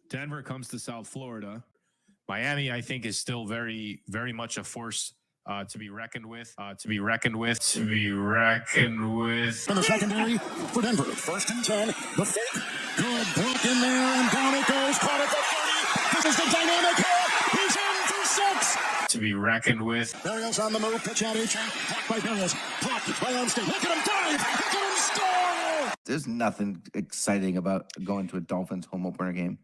Denver comes to South Florida. Miami, I think, is still very, very much a force to be reckoned with. In the secondary for Denver. 1st and 10. The fake. Good block in there, and down it goes. Caught at the 30. This is the dynamic hit. He's in for 6. To be reckoned with. Barrios on the move. Pitch out. Blocked by Barrios. Blocked by Armstead. Look at him dive. Look at him score. There's nothing exciting about going to a Dolphins home opener game.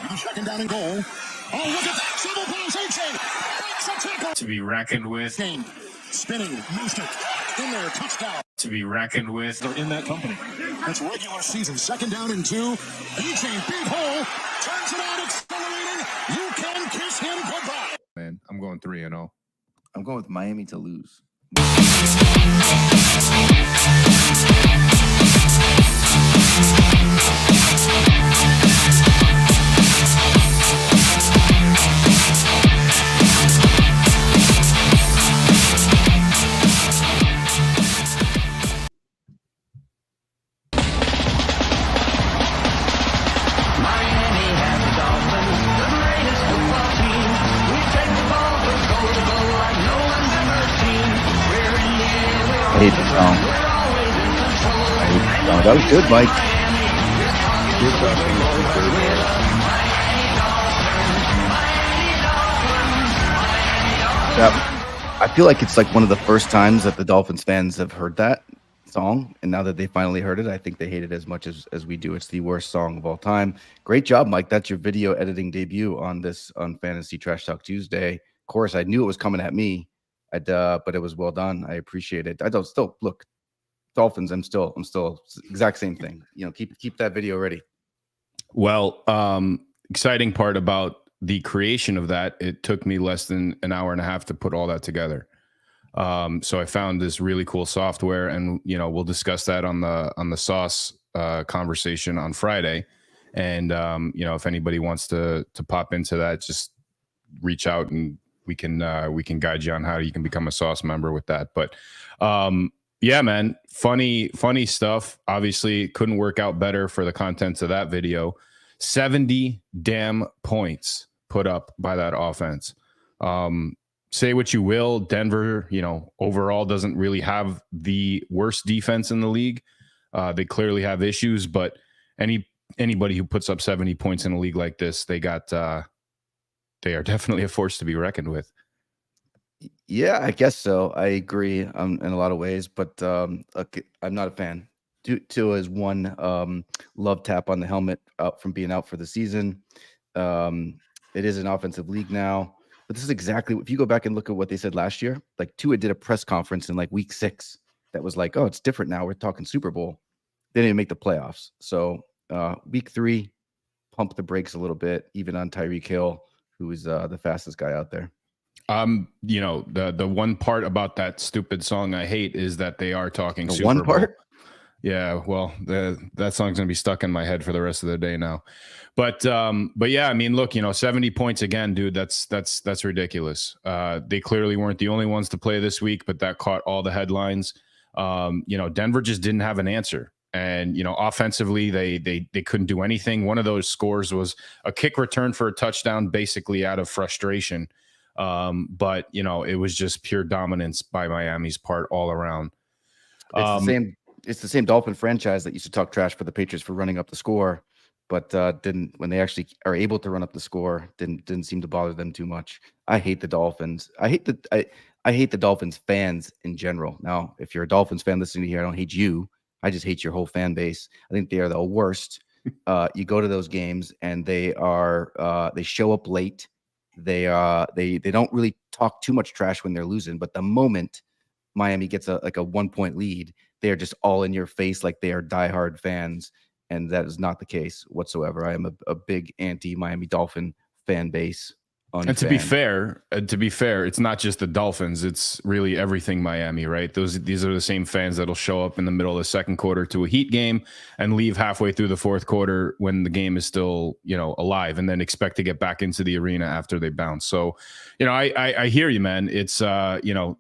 2nd down and goal. Oh, look at that. Triple pass. A-chain. Breaks a tackle. To be reckoned with. Game. Spinning. Mostert. In there. Touchdown. To be reckoned with. They're in that company. That's regular season. 2nd down and 2. A-chain. Big hole. Turns it out. Accelerating. You can kiss him goodbye. Man, I'm going 3-0. I'm going with Miami to lose. I hate the song. That was good, Mike. Yeah, I feel like it's like one of the first times that the Dolphins fans have heard that song, and now that they finally heard it, I think they hate it as much as we do. It's the worst song of all time. Great job, Mike. That's your video editing debut on Fantasy Trash Talk Tuesday. Of course, I knew it was coming at me. But it was well done. I appreciate it. I don't still look Dolphins. I'm still exact same thing. You know, keep that video ready. Well, exciting part about the creation of that, it took me less than an hour and a half to put all that together. So I found this really cool software, and we'll discuss that on the sauce conversation on Friday. And if anybody wants to pop into that, just reach out and we can guide you on how you can become a sauce member with that. But yeah, man, funny stuff. Obviously couldn't work out better for the contents of that video. 70 damn points put up by that offense. Say what you will, Denver, overall doesn't really have the worst defense in the league. They clearly have issues, but anybody who puts up 70 points in a league like this, they are definitely a force to be reckoned with. Yeah, I guess so. I agree in a lot of ways, but look, I'm not a fan. Tua is one love tap on the helmet out from being out for the season. It is an offensive league now, but this is exactly, if you go back and look at what they said last year, like Tua did a press conference in like week 6 that was like, oh, it's different now. We're talking Super Bowl. They didn't even make the playoffs. So week 3, pump the brakes a little bit, even on Tyreek Hill, who is the fastest guy out there. The one part about that stupid song I hate is that they are talking Super one Bowl. Part? Yeah, well, that song's gonna be stuck in my head for the rest of the day now. But yeah, I mean, look, 70 points again, dude. That's ridiculous. They clearly weren't the only ones to play this week, but that caught all the headlines. Denver just didn't have an answer. And, offensively, they couldn't do anything. One of those scores was a kick return for a touchdown, basically out of frustration. But, it was just pure dominance by Miami's part all around. It's the same Dolphin franchise that used to talk trash for the Patriots for running up the score, but didn't, when they actually are able to run up the score, didn't seem to bother them too much. I hate the Dolphins. I hate the Dolphins fans in general. Now, if you're a Dolphins fan listening here, I don't hate you. I just hate your whole fan base. I think they are the worst. You go to those games and they show up late. They don't really talk too much trash when they're losing, but the moment Miami gets a 1-point lead, they are just all in your face like they are diehard fans, and that is not the case whatsoever. I am a big anti-Miami Dolphin fan base And to be fair, it's not just the Dolphins. It's really everything Miami, right? These are the same fans that'll show up in the middle of the second quarter to a Heat game and leave halfway through the fourth quarter when the game is still, alive, and then expect to get back into the arena after they bounce. So, I hear you, man. It's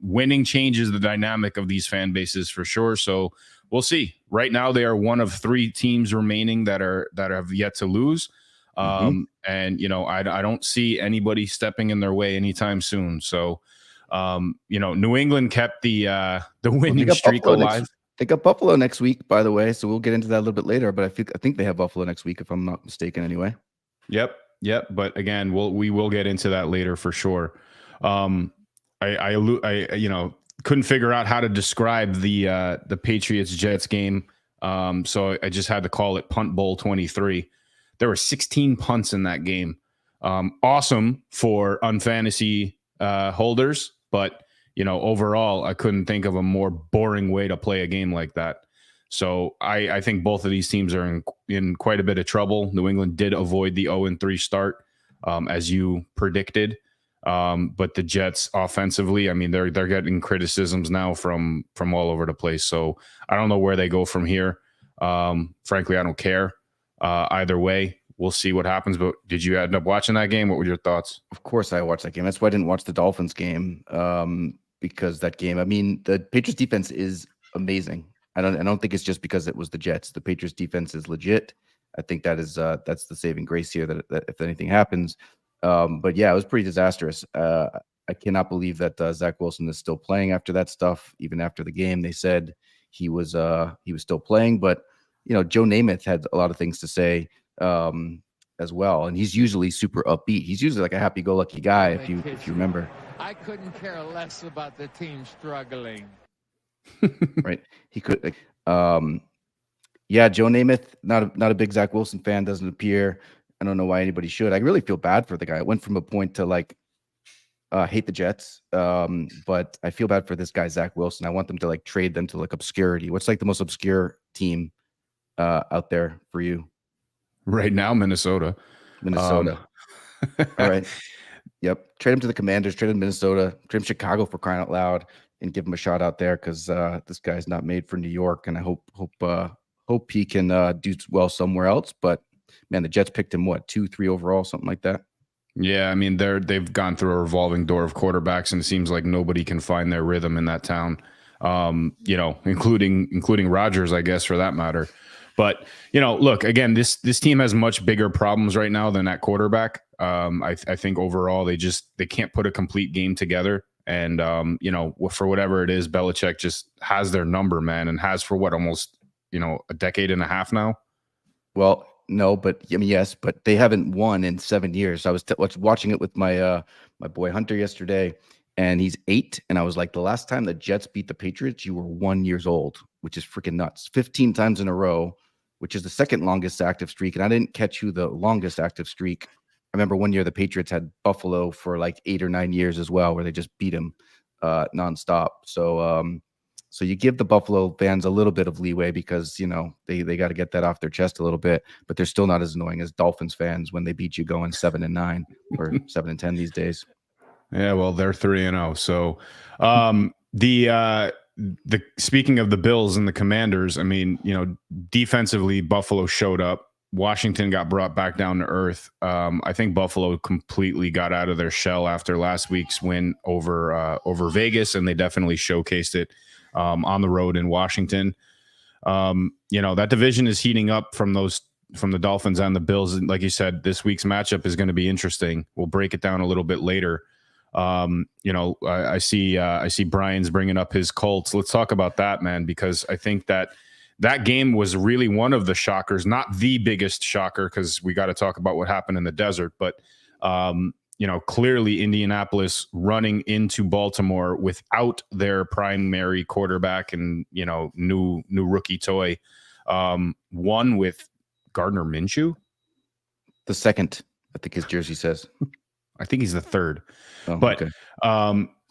winning changes the dynamic of these fan bases for sure. So we'll see. Right now, they are one of 3 teams remaining that have yet to lose. And I don't see anybody stepping in their way anytime soon. So, New England kept the winning streak alive. They got Buffalo next week, by the way. So we'll get into that a little bit later. But I think they have Buffalo next week, if I'm not mistaken. Anyway. Yep. But again, we will get into that later for sure. I couldn't figure out how to describe the Patriots Jets game. So I just had to call it Punt Bowl 23. There were 16 punts in that game. Awesome for unfantasy holders, but overall, I couldn't think of a more boring way to play a game like that. So I think both of these teams are in quite a bit of trouble. New England did avoid the 0-3 start, as you predicted. But the Jets offensively, I mean, they're getting criticisms now from all over the place. So I don't know where they go from here. Frankly, I don't care. Either way, we'll see what happens. But did you end up watching that game? What were your thoughts? Of course I watched that game. That's why I didn't watch the Dolphins game, because that game, I mean, the Patriots defense is amazing. I don't think it's just because it was the Jets. The Patriots defense is legit. I think that's the saving grace here, that if anything happens. But yeah, it was pretty disastrous. I cannot believe that Zach Wilson is still playing after that stuff. Even after the game, they said he was still playing, but Joe Namath had a lot of things to say as well, and he's usually super upbeat. He's usually like a happy-go-lucky guy, if you remember. I couldn't care less about the team struggling. Right? He could. Yeah, Joe Namath, not a big Zach Wilson fan. Doesn't appear. I don't know why anybody should. I really feel bad for the guy. It went from a point to hate the Jets, but I feel bad for this guy Zach Wilson. I want them to trade them to obscurity. What's the most obscure team out there for you right now? Minnesota. All right. Yep. Trade him to the Commanders, trade him to Minnesota, trade him to Chicago, for crying out loud, and give him a shot out there, because this guy's not made for New York, and I hope he can do well somewhere else. But man, the Jets picked him 2-3 overall, something like that. Yeah, I mean they've gone through a revolving door of quarterbacks, and it seems like nobody can find their rhythm in that town. Including Rodgers, I guess, for that matter. But look, again, this team has much bigger problems right now than that quarterback. I think overall they can't put a complete game together, and for whatever it is, Belichick just has their number, man, and has for almost a decade and a half now. Well, no, but I mean, yes, but they haven't won in 7 years. I was watching it with my boy Hunter yesterday, and he's 8. And I was like, the last time the Jets beat the Patriots, you were 1 year old, which is freaking nuts. 15 times in a row, which is the second longest active streak. And I didn't catch who the longest active streak. I remember one year the Patriots had Buffalo for 8 or 9 years as well, where they just beat them nonstop. So you give the Buffalo fans a little bit of leeway, because they got to get that off their chest a little bit, but they're still not as annoying as Dolphins fans when they beat you going 7-9 or 7-10 these days. Yeah, well, they're 3-0. So the speaking of the Bills and the Commanders, I mean, defensively, Buffalo showed up. Washington got brought back down to earth. I think Buffalo completely got out of their shell after last week's win over Vegas, and they definitely showcased it on the road in Washington. That division is heating up from the Dolphins and the Bills. And like you said, this week's matchup is going to be interesting. We'll break it down a little bit later. I see Brian's bringing up his Colts. Let's talk about that, man, because I think that game was really one of the shockers, not the biggest shocker, because we got to talk about what happened in the desert. But, clearly Indianapolis running into Baltimore without their primary quarterback and, new rookie toy, won with Gardner Minshew. The second, I think his jersey says. I think he's the third. Oh, but okay.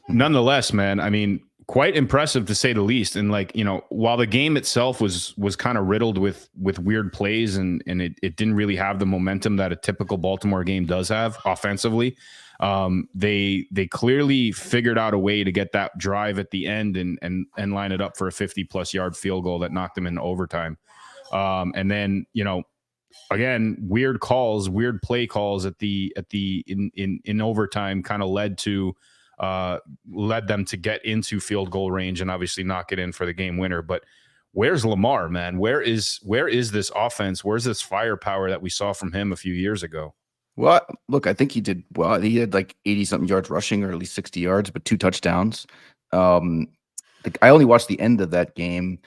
Nonetheless, man, I mean, quite impressive to say the least. And like, while the game itself was kind of riddled with weird plays and it didn't really have the momentum that a typical Baltimore game does have offensively, they clearly figured out a way to get that drive at the end and line it up for a 50+ yard field goal that knocked them in overtime. And then, again, weird play calls in overtime kind of led them to get into field goal range and obviously knock it in for the game winner. But where's Lamar, man? Where is this offense? Where's this firepower that we saw from him a few years ago? Well, look, I think he did well. He had like 80-something yards rushing, or at least 60 yards, but 2 touchdowns. I only watched the end of that game.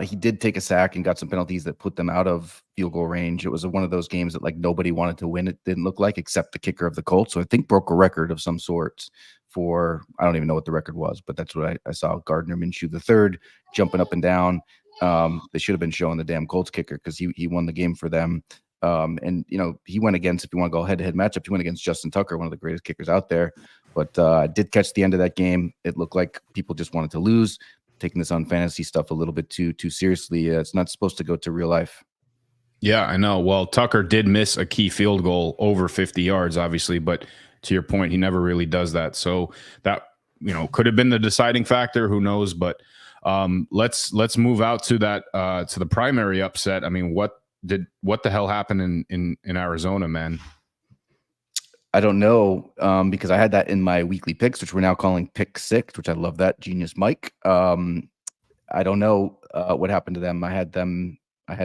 He did take a sack and got some penalties that put them out of field goal range. It was one of those games that like nobody wanted to win. It didn't look like, except the kicker of the Colts. So I think broke a record of some sorts for, I don't even know what the record was, but that's what I saw. Gardner Minshew III jumping up and down. They should have been showing the damn Colts kicker because he won the game for them. And he went against, if you want to go head-to-head matchup, he went against Justin Tucker, one of the greatest kickers out there. But I did catch the end of that game. It looked like people just wanted to lose, taking this on fantasy stuff a little bit too seriously. It's not supposed to go to real life. Yeah, I know. Well, Tucker did miss a key field goal over 50 yards, obviously, but to your point, he never really does that. So that, could have been the deciding factor. Who knows? But let's move out to that to the primary upset. I mean, what the hell happened in Arizona, man? I don't know, because I had that in my weekly picks, which we're now calling Pick 6, which I love that. Genius Mike. I don't know what happened to them. I had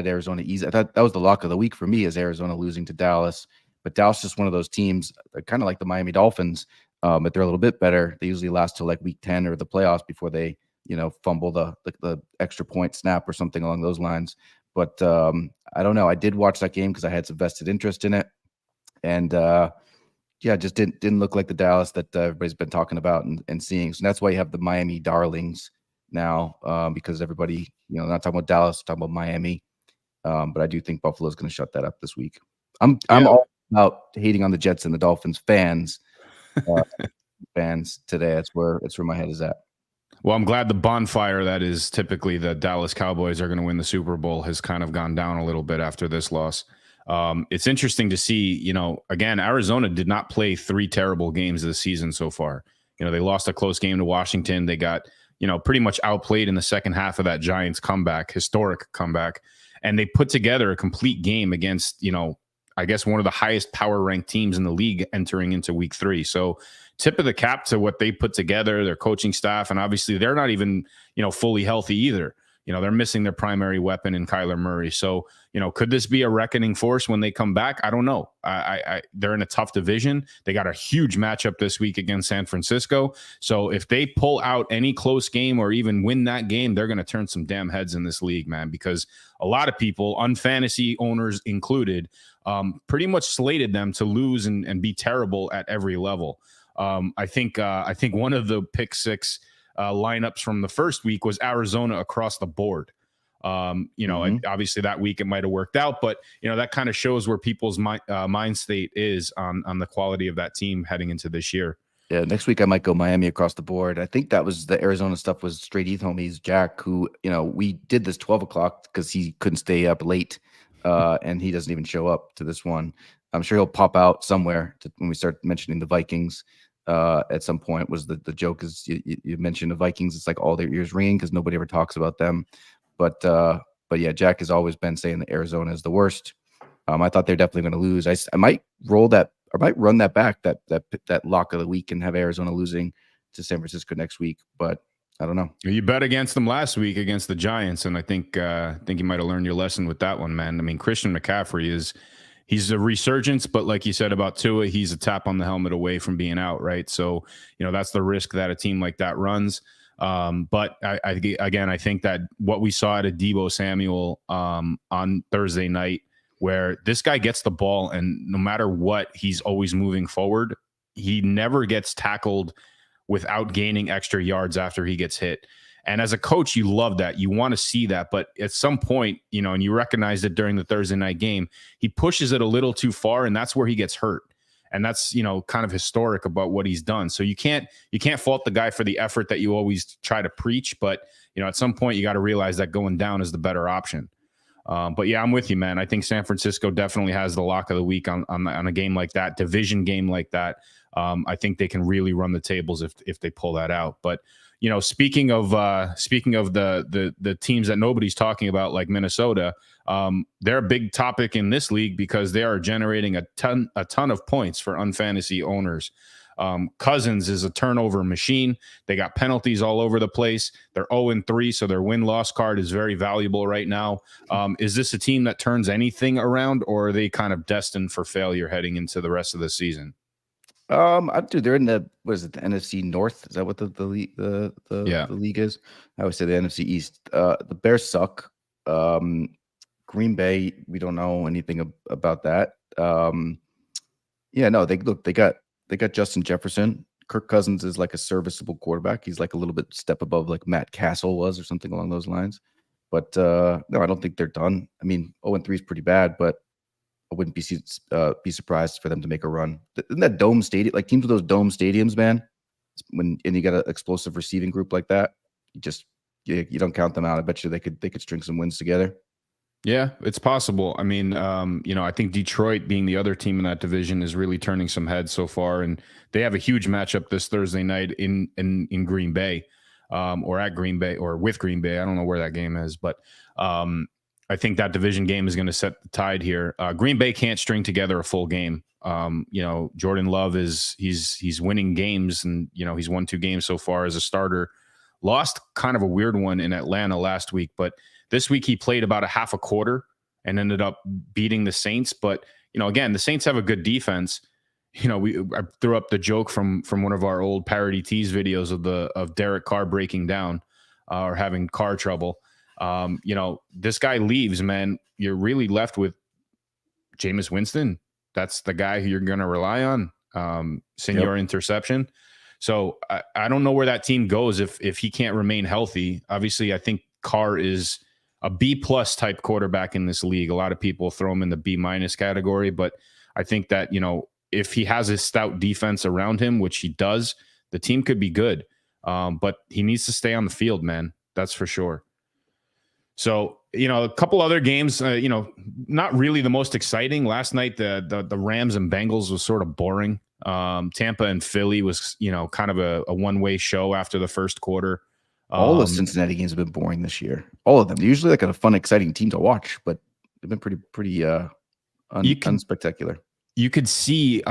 Arizona easy. I thought that was the lock of the week for me, is Arizona losing to Dallas. But Dallas is just one of those teams, kind of like the Miami Dolphins, but they're a little bit better. They usually last till like week 10 or the playoffs before they, fumble the extra point snap or something along those lines. But I don't know. I did watch that game because I had some vested interest in it. And just didn't look like the Dallas that everybody's been talking about and seeing. So that's why you have the Miami darlings now, because everybody, not talking about Dallas, talking about Miami. But I do think Buffalo's going to shut that up this week. I'm all about hating on the Jets and the Dolphins fans today. That's where my head is at. Well, I'm glad the bonfire that is typically the Dallas Cowboys are going to win the Super Bowl has kind of gone down a little bit after this loss. It's interesting to see, again, Arizona did not play 3 terrible games this season so far. They lost a close game to Washington. They got, pretty much outplayed in the second half of that Giants comeback, historic comeback. And they put together a complete game against, I guess one of the highest power ranked teams in the league entering into week 3. So tip of the cap to what they put together, their coaching staff. And obviously they're not even, fully healthy either. They're missing their primary weapon in Kyler Murray. So, could this be a reckoning force when they come back? I don't know. They're in a tough division. They got a huge matchup this week against San Francisco. So if they pull out any close game or even win that game, they're going to turn some damn heads in this league, man, because a lot of people, unfantasy owners included, pretty much slated them to lose and be terrible at every level. I think one of the pick 6 lineups from the first week was Arizona across the board. Obviously that week it might have worked out, but that kind of shows where people's mind state is on the quality of that team heading into this year. Yeah, next week I might go Miami across the board. I think that was the Arizona stuff was straight Heath homies. Jack, who, we did this 12 o'clock because he couldn't stay up late, and he doesn't even show up to this one. I'm sure he'll pop out somewhere when we start mentioning the Vikings. At some point was the joke is you mentioned the Vikings. It's like all their ears ringing because nobody ever talks about them. But yeah, Jack has always been saying that Arizona is the worst. I thought they're definitely going to lose. I might roll that. I might run that back, that lock of the week, and have Arizona losing to San Francisco next week. But I don't know. You bet against them last week against the Giants, and I think you might have learned your lesson with that one, man. I mean, Christian McCaffrey he's a resurgence, but like you said about Tua, he's a tap on the helmet away from being out, right? So, that's the risk that a team like that runs. But I think that what we saw at a Deebo Samuel on Thursday night, where this guy gets the ball and no matter what, he's always moving forward. He never gets tackled without gaining extra yards after he gets hit. And as a coach, you love that. You want to see that. But at some point, and you recognize it during the Thursday night game, he pushes it a little too far, and that's where he gets hurt. And that's, kind of historic about what he's done. So you can't fault the guy for the effort that you always try to preach. But, at some point you got to realize that going down is the better option. But yeah, I'm with you, man. I think San Francisco definitely has the lock of the week on a game like that, division game like that. I think they can really run the tables if they pull that out. But speaking of the teams that nobody's talking about, like Minnesota, they're a big topic in this league because they are generating a ton of points for unfantasy owners. Cousins is a turnover machine. They got penalties all over the place. They're 0-3, so their win-loss card is very valuable right now. Is this a team that turns anything around, or are they kind of destined for failure heading into the rest of the season? Dude, they're in the the NFC North? Is that what the league is? I would say the NFC East. The Bears suck. Green Bay, we don't know anything about that. They got Justin Jefferson. Kirk Cousins is like a serviceable quarterback. He's like a little bit step above like Matt Castle was or something along those lines. But no, I don't think they're done. I mean, 0-3 is pretty bad, but I wouldn't be surprised for them to make a run. Isn't that dome stadium, like teams with those dome stadiums, man? And you got an explosive receiving group like that, you don't count them out. I bet you they could string some wins together. Yeah, it's possible. I mean, I think Detroit, being the other team in that division, is really turning some heads so far, and they have a huge matchup this Thursday night in Green Bay, or at Green Bay, or with Green Bay. I don't know where that game is, but I think that division game is going to set the tide here. Green Bay can't string together a full game. Jordan Love he's winning games, and he's won 2 games so far as a starter. Lost kind of a weird one in Atlanta last week, but this week he played about a half a quarter and ended up beating the Saints. But again, the Saints have a good defense. I threw up the joke from one of our old parody tease videos of Derek Carr breaking down or having car trouble. This guy leaves, man. You're really left with Jameis Winston. That's the guy who you're going to rely on. Senior interception. So I don't know where that team goes if he can't remain healthy. Obviously, I think Carr is a B+ type quarterback in this league. A lot of people throw him in the B- category, but I think that, if he has a stout defense around him, which he does, the team could be good. But he needs to stay on the field, man. That's for sure. So, a couple other games, not really the most exciting. Last night, the Rams and Bengals was sort of boring. Tampa and Philly was, kind of a one-way show after the first quarter. All the Cincinnati games have been boring this year. All of them. They're usually like a fun, exciting team to watch, but they've been pretty unspectacular. You could see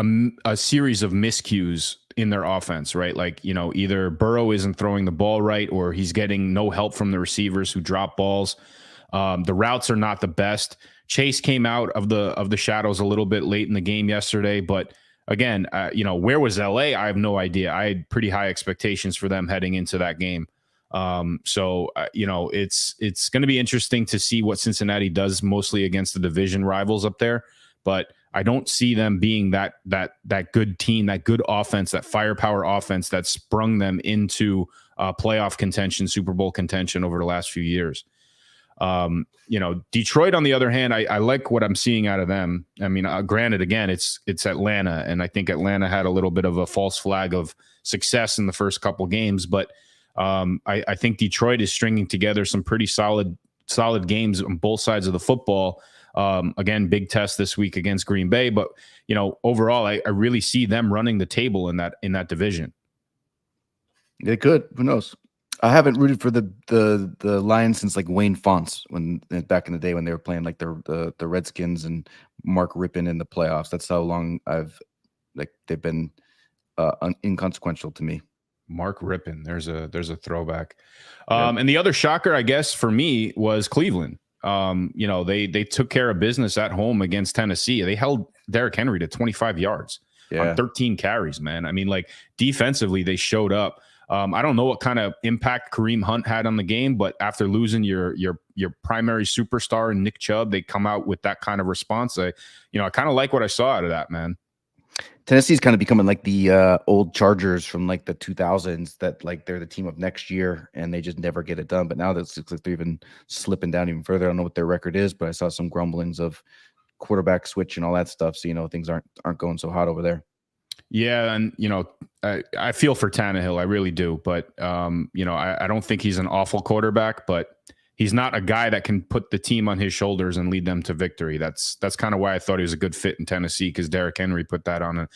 a series of miscues in their offense, right? Like, either Burrow isn't throwing the ball right, or he's getting no help from the receivers who drop balls. The routes are not the best. Chase came out of the shadows a little bit late in the game yesterday, but again, where was LA? I have no idea. I had pretty high expectations for them heading into that game. It's going to be interesting to see what Cincinnati does, mostly against the division rivals up there, but I don't see them being that good team, that good offense, that firepower offense that sprung them into playoff contention, Super Bowl contention over the last few years. Detroit, on the other hand, I like what I'm seeing out of them. I mean, granted, again, it's Atlanta, and I think Atlanta had a little bit of a false flag of success in the first couple games, but I think Detroit is stringing together some pretty solid games on both sides of the football. Again, big test this week against Green Bay, but overall, I really see them running the table in that division. They could. Who knows? I haven't rooted for the Lions since like Wayne Fontes back in the day when they were playing like the Redskins and Mark Rippon in the playoffs. That's how long they've been inconsequential to me. Mark Rippon, there's a throwback. And the other shocker, I guess, for me was Cleveland. They took care of business at home against Tennessee. They held Derrick Henry to 25 yards on 13 carries, man. I mean, like, defensively, they showed up. I don't know what kind of impact Kareem Hunt had on the game, but after losing your primary superstar, Nick Chubb, they come out with that kind of response. I kind of like what I saw out of that, man. Tennessee's kind of becoming like the old Chargers from like the 2000s, that like they're the team of next year and they just never get it done. But now that looks like they're even slipping down even further. I don't know what their record is, but I saw some grumblings of quarterback switch and all that stuff. So, things aren't going so hot over there. Yeah, and I feel for Tannehill, I really do, but I don't think he's an awful quarterback, but he's not a guy that can put the team on his shoulders and lead them to victory. That's kind of why I thought he was a good fit in Tennessee, because Derrick Henry put that on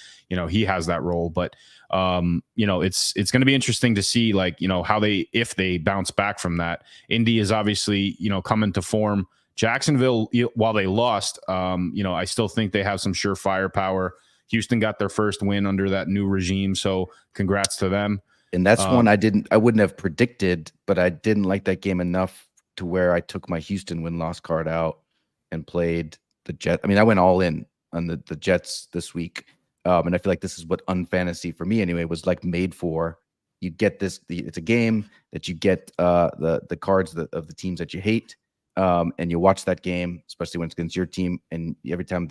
he has that role. But it's going to be interesting to see how if they bounce back from that. Indy is obviously coming to form. Jacksonville, while they lost, I still think they have some surefire power. Houston got their first win under that new regime, so congrats to them. And that's one I wouldn't have predicted, but I didn't like that game enough to where I took my Houston win-loss card out and played the Jets. I mean, I went all in on the Jets this week, and I feel like this is what unfantasy for me anyway was made for. You get this; it's a game that you get the cards of the teams that you hate, and you watch that game, especially when it's against your team. And every time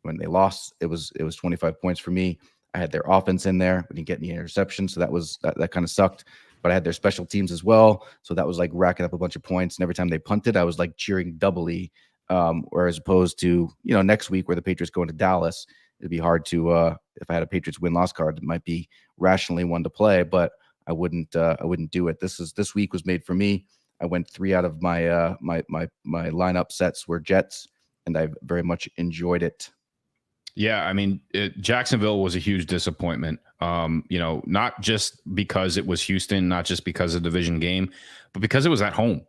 when they lost, it was 25 points for me. I had their offense in there. We didn't get any interceptions, so that kind of sucked. But I had their special teams as well, so that was racking up a bunch of points. And every time they punted, I was cheering doubly. Whereas opposed to next week where the Patriots go into Dallas, it'd be hard to if I had a Patriots win-loss card, it might be rationally one to play, but I wouldn't do it. This week was made for me. I went 3 out of my my lineup sets were Jets, and I very much enjoyed it. Yeah, I mean, Jacksonville was a huge disappointment. Not just because it was Houston, not just because of the division game, but because it was at home.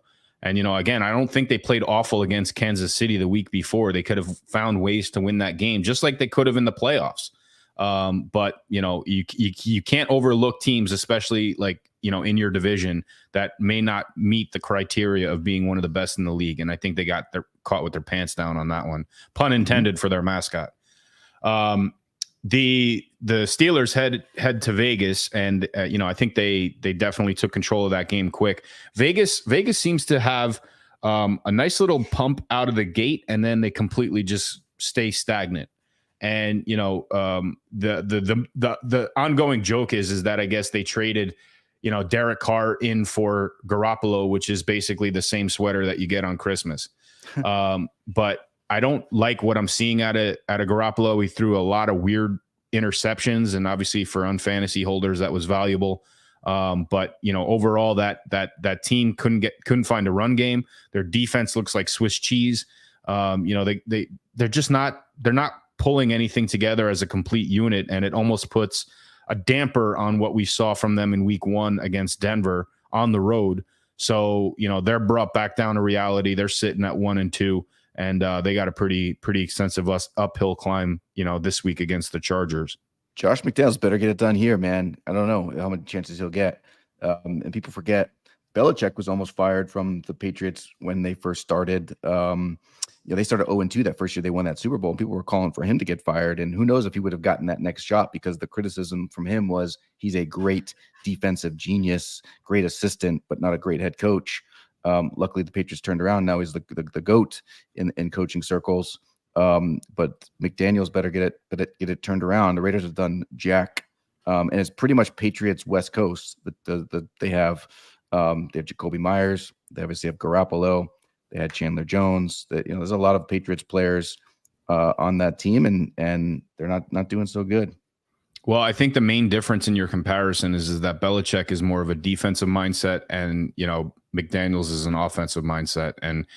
And, again, I don't think they played awful against Kansas City the week before. They could have found ways to win that game, just like they could have in the playoffs. But, you can't overlook teams, especially in your division, that may not meet the criteria of being one of the best in the league. And I think they got caught with their pants down on that one. Pun intended for their mascot. The Steelers head to Vegas, and I think they definitely took control of that game quick. Vegas seems to have a nice little pump out of the gate, and then they completely just stay stagnant. And the ongoing joke is that I guess they traded Derek Carr in for Garoppolo, which is basically the same sweater that you get on Christmas. But I don't like what I'm seeing out of Garoppolo. He threw a lot of weird interceptions, and obviously for unfantasy holders that was valuable. But overall that team couldn't find a run game. Their defense looks like Swiss cheese. They're not pulling anything together as a complete unit, and it almost puts a damper on what we saw from them in week 1 against Denver on the road. So, they're brought back down to reality. They're sitting at 1-2. And they got a pretty extensive uphill climb, this week against the Chargers. Josh McDaniels better get it done here, man. I don't know how many chances he'll get. And people forget Belichick was almost fired from the Patriots when they first started. They started 0-2 that first year they won that Super Bowl, and people were calling for him to get fired. And who knows if he would have gotten that next shot, because the criticism from him was he's a great defensive genius, great assistant, but not a great head coach. Luckily, the Patriots turned around. Now he's the GOAT in coaching circles. But McDaniels better get it turned around. The Raiders have done jack, and it's pretty much Patriots West Coast. They have Jacoby Myers. They obviously have Garoppolo. They had Chandler Jones. There's a lot of Patriots players on that team, and they're not doing so good. Well, I think the main difference in your comparison is that Belichick is more of a defensive mindset, and McDaniels is an offensive mindset. And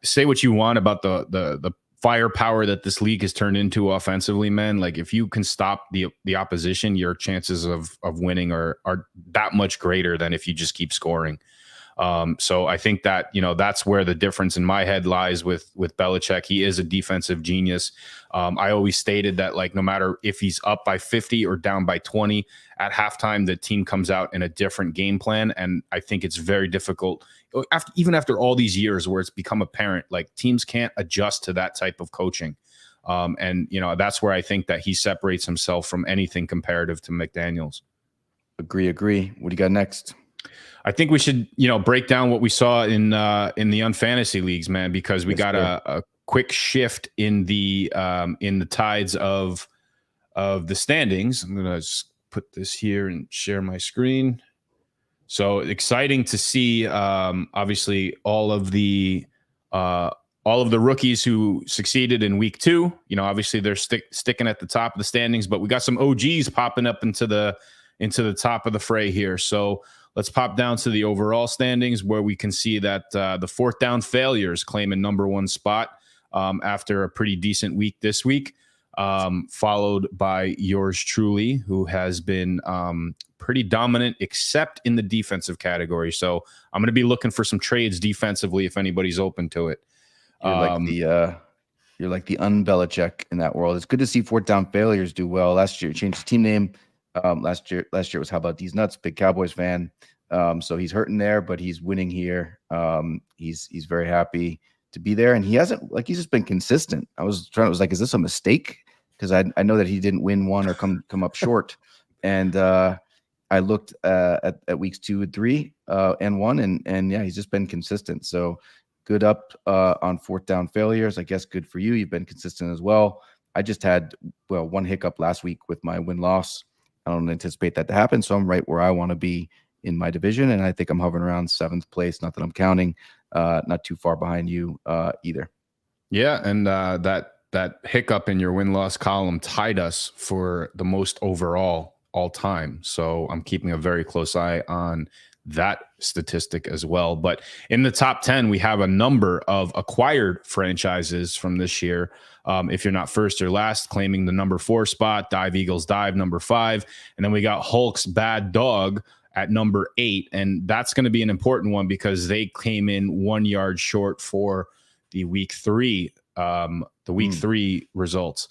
say what you want about the firepower that this league has turned into offensively, man. If you can stop the opposition, your chances of winning are that much greater than if you just keep scoring. So I think that, that's where the difference in my head lies with Belichick. He is a defensive genius. I always stated that, no matter if he's up by 50 or down by 20 at halftime, the team comes out in a different game plan. And I think it's very difficult even after all these years where it's become apparent, teams can't adjust to that type of coaching. And that's where I think that he separates himself from anything comparative to McDaniels. Agree. What do you got next? I think we should, break down what we saw in the unfantasy leagues, man, because we got a quick shift in the tides of the standings. I'm gonna just put this here and share my screen. So exciting to see, obviously, all of the all of the rookies who succeeded in week 2. Obviously they're sticking at the top of the standings, but we got some OGs popping up into the top of the fray here. So let's pop down to the overall standings, where we can see that the fourth down failures claim a number 1 spot after a pretty decent week this week, followed by yours truly, who has been pretty dominant, except in the defensive category. So I'm going to be looking for some trades defensively if anybody's open to it. You're like the un-Belichick in that world. It's good to see fourth down failures do well. Last year, changed the team name. Last year was How About These Nuts? Big Cowboys fan. So he's hurting there, but he's winning here. He's very happy to be there, and he's just been consistent. I was like, is this a mistake? Because I know that he didn't win one or come up short, and I looked at weeks 2 and 3 and 1, and yeah, he's just been consistent. So good up on fourth down failures. I guess good for you. You've been consistent as well. I just had one hiccup last week with my win-loss. I don't anticipate that to happen, so I'm right where I want to be in my division, and I think I'm hovering around 7th place. Not that I'm counting, not too far behind you either. Yeah, and that hiccup in your win-loss column tied us for the most overall all time. So I'm keeping a very close eye on that statistic as well. But in the top 10, we have a number of acquired franchises from this year. If you're not first or last, claiming the number 4 spot, Dive Eagles Dive, number 5. And then we got Hulk's Bad Dog at number 8. And that's going to be an important one because they came in 1 yard short for the week 3, the 3 results.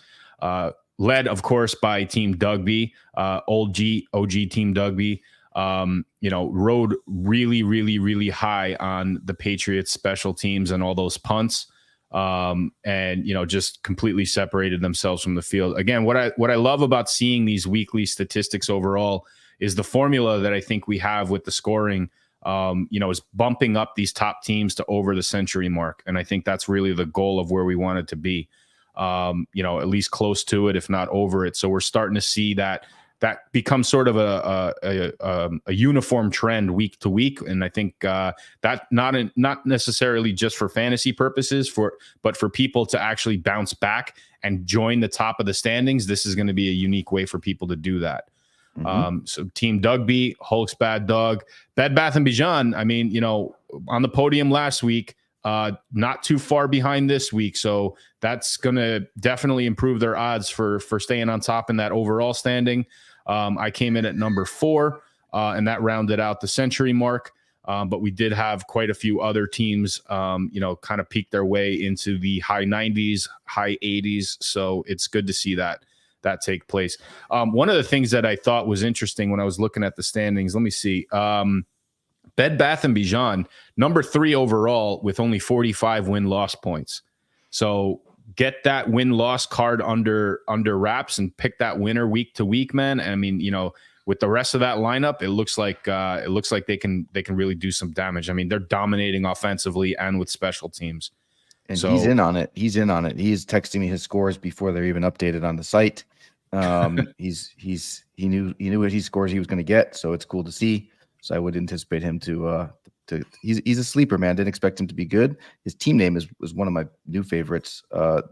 Led, of course, by Team Dugby, OG Team Dugby. Rode really, really, really high on the Patriots special teams and all those punts. And just completely separated themselves from the field. Again, what I love about seeing these weekly statistics overall is the formula that I think we have with the scoring, is bumping up these top teams to over the century mark. And I think that's really the goal of where we want it to be, at least close to it, if not over it. So we're starting to see that becomes sort of a uniform trend week to week. And I think that not necessarily just for fantasy purposes, but for people to actually bounce back and join the top of the standings. This is going to be a unique way for people to do that. Mm-hmm. So Team Dugby, Hulk's Bad Dog, Bed Bath & Beyond. I mean, on the podium last week, not too far behind this week. So that's going to definitely improve their odds for staying on top in that overall standing. I came in at number 4, and that rounded out the century mark. But we did have quite a few other teams, kind of peek their way into the high 90s, high 80s. So it's good to see that take place. One of the things that I thought was interesting when I was looking at the standings, let me see. Bed Bath & Beyond, number 3 overall with only 45 win-loss points. So get that win-loss card under wraps and pick that winner week to week, man. I mean, with the rest of that lineup, it looks like they can really do some damage. I mean, they're dominating offensively and with special tems. And so, he's in on it. He's texting me his scores before they're even updated on the site. He knew what scores he was going to get, so it's cool to see. So I would anticipate him to he's a sleeper, man. Didn't expect him to be good. His team name was one of my new favorites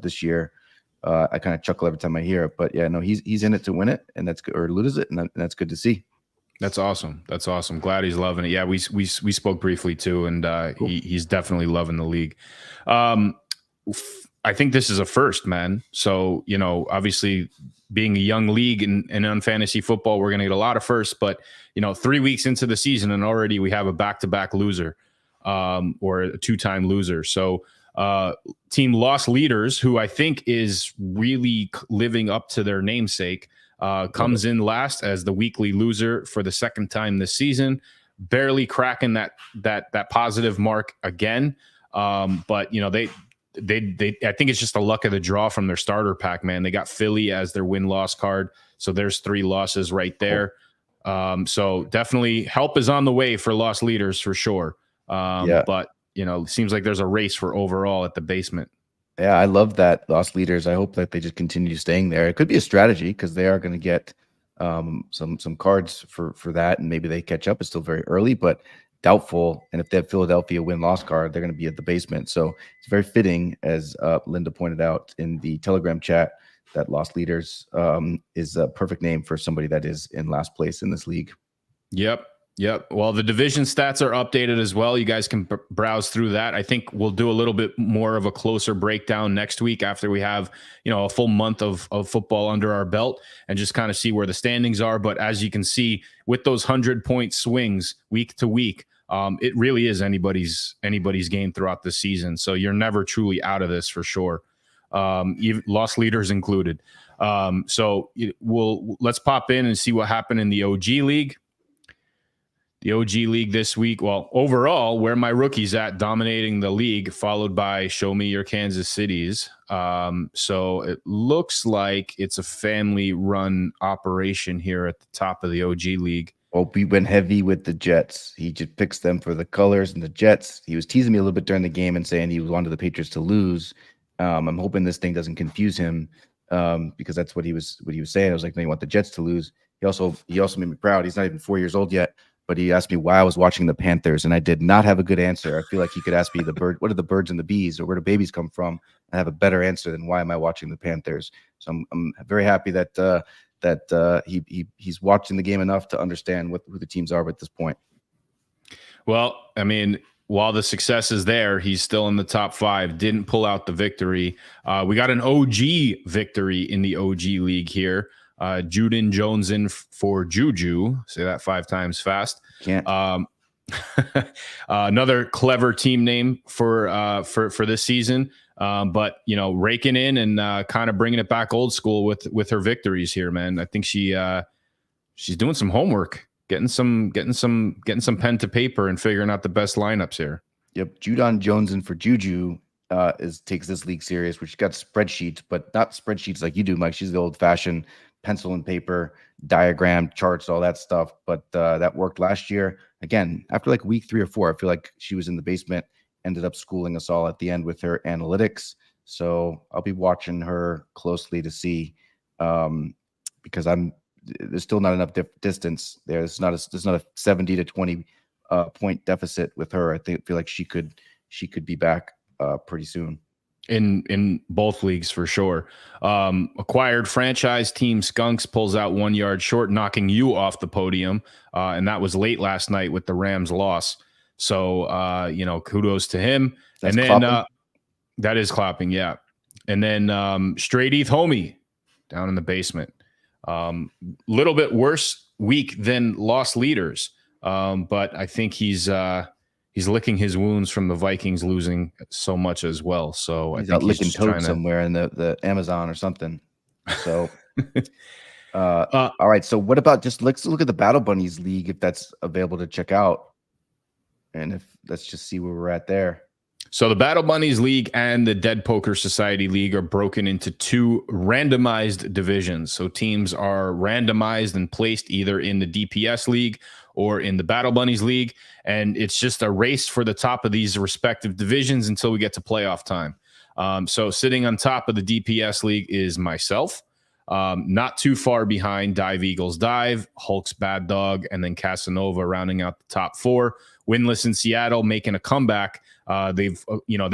this year. I kind of chuckle every time I hear it, but yeah, no, he's in it to win it, and that's good, or lose it, and that's good to see. That's awesome. Glad he's loving it. Yeah, we spoke briefly too, and cool. He's definitely loving the league. I think this is a first, man. So obviously, being a young league in UNfantasy Football, we're going to get a lot of firsts. But 3 weeks into the season, and already we have a back-to-back loser, or a 2-time loser. So team Lost Leaders, who I think is really living up to their namesake, comes in last as the weekly loser for the second time this season, barely cracking that positive mark again. But they I think it's just the luck of the draw from their starter pack, man. They got Philly as their win-loss card, so there's 3 losses right there. So definitely help is on the way for Lost Leaders for sure. But it seems like there's a race for overall at the basement. Yeah, I love that Lost Leaders. I hope that they just continue staying there. It could be a strategy because they are going to get some cards for that, and maybe they catch up. It's still very early, but doubtful. And if they have Philadelphia win-loss card, they're going to be at the basement. So it's very fitting, as Linda pointed out in the Telegram chat, that lost leaders is a perfect name for somebody that is in last place in this league. Yep. Well, the division stats are updated as well. You guys can browse through that. I think we'll do a little bit more of a closer breakdown next week after we have, a full month of football under our belt, and just kind of see where the standings are. But as you can see, with those 100-point swings week to week, it really is anybody's game throughout the season. So you're never truly out of this for sure. Even lost leaders included. So let's pop in and see what happened in the OG league. The OG league this week. Well, overall, where my rookies at, dominating the league, followed by show me your Kansas Cities. So it looks like it's a family run operation here at the top of the OG league. Well, we went heavy with the Jets. He just picks them for the colors and the Jets. He was teasing me a little bit during the game and saying he wanted the Patriots to lose. I'm hoping this thing doesn't confuse him, because that's what he was saying. I was like, no, you want the Jets to lose. He also made me proud. He's not even 4 years old yet, but he asked me why I was watching the Panthers, and I did not have a good answer. I feel like he could ask me what are the birds and the bees, or where do babies come from? I have a better answer than why am I watching the Panthers. So I'm very happy that he's watching the game enough to understand who the teams are at this point. Well, I mean, while the success is there, he's still in the top 5. Didn't pull out the victory. We got an OG victory in the OG league here. Juden Jones in for Juju. Say that 5 times fast. Can't. Another clever team name for this season. But raking in and kind of bringing it back old school with her victories here, man. I think she's doing some homework, getting some pen to paper and figuring out the best lineups here. Yep, Judon Jones in for Juju takes this league serious, which got spreadsheets, but not spreadsheets like you do, Mike. She's the old-fashioned pencil and paper, diagram, charts, all that stuff. But that worked last year. Again, after like week 3 or 4, I feel like she was in the basement, ended up schooling us all at the end with her analytics. So I'll be watching her closely to see, because there's still not enough distance there. There's not a 70 to 20 point deficit with her. I feel like she could be back pretty soon. In both leagues for sure. Acquired franchise team Skunks pulls out 1 yard short, knocking you off the podium. And that was late last night with the Rams loss. So, kudos to him. That's and then clapping. That is clapping. Yeah. And then Straight Eth Homie down in the basement. Little bit worse week than lost leaders. But I think he's licking his wounds from the Vikings losing so much as well. So He's I think out licking just toad somewhere in the Amazon or something. So, all right. So what about let's look at the Battle Bunnies League, if that's available to check out, and let's just see where we're at there. So the Battle Bunnies League and the Dead Poker Society League are broken into 2 randomized divisions. So teams are randomized and placed either in the DPS League or in the Battle Bunnies League. And it's just a race for the top of these respective divisions until we get to playoff time. So sitting on top of the DPS League is myself. Not too far behind Dive Eagles Dive, Hulk's Bad Dog, and then Casanova rounding out the top 4. Winless in Seattle making a comeback. They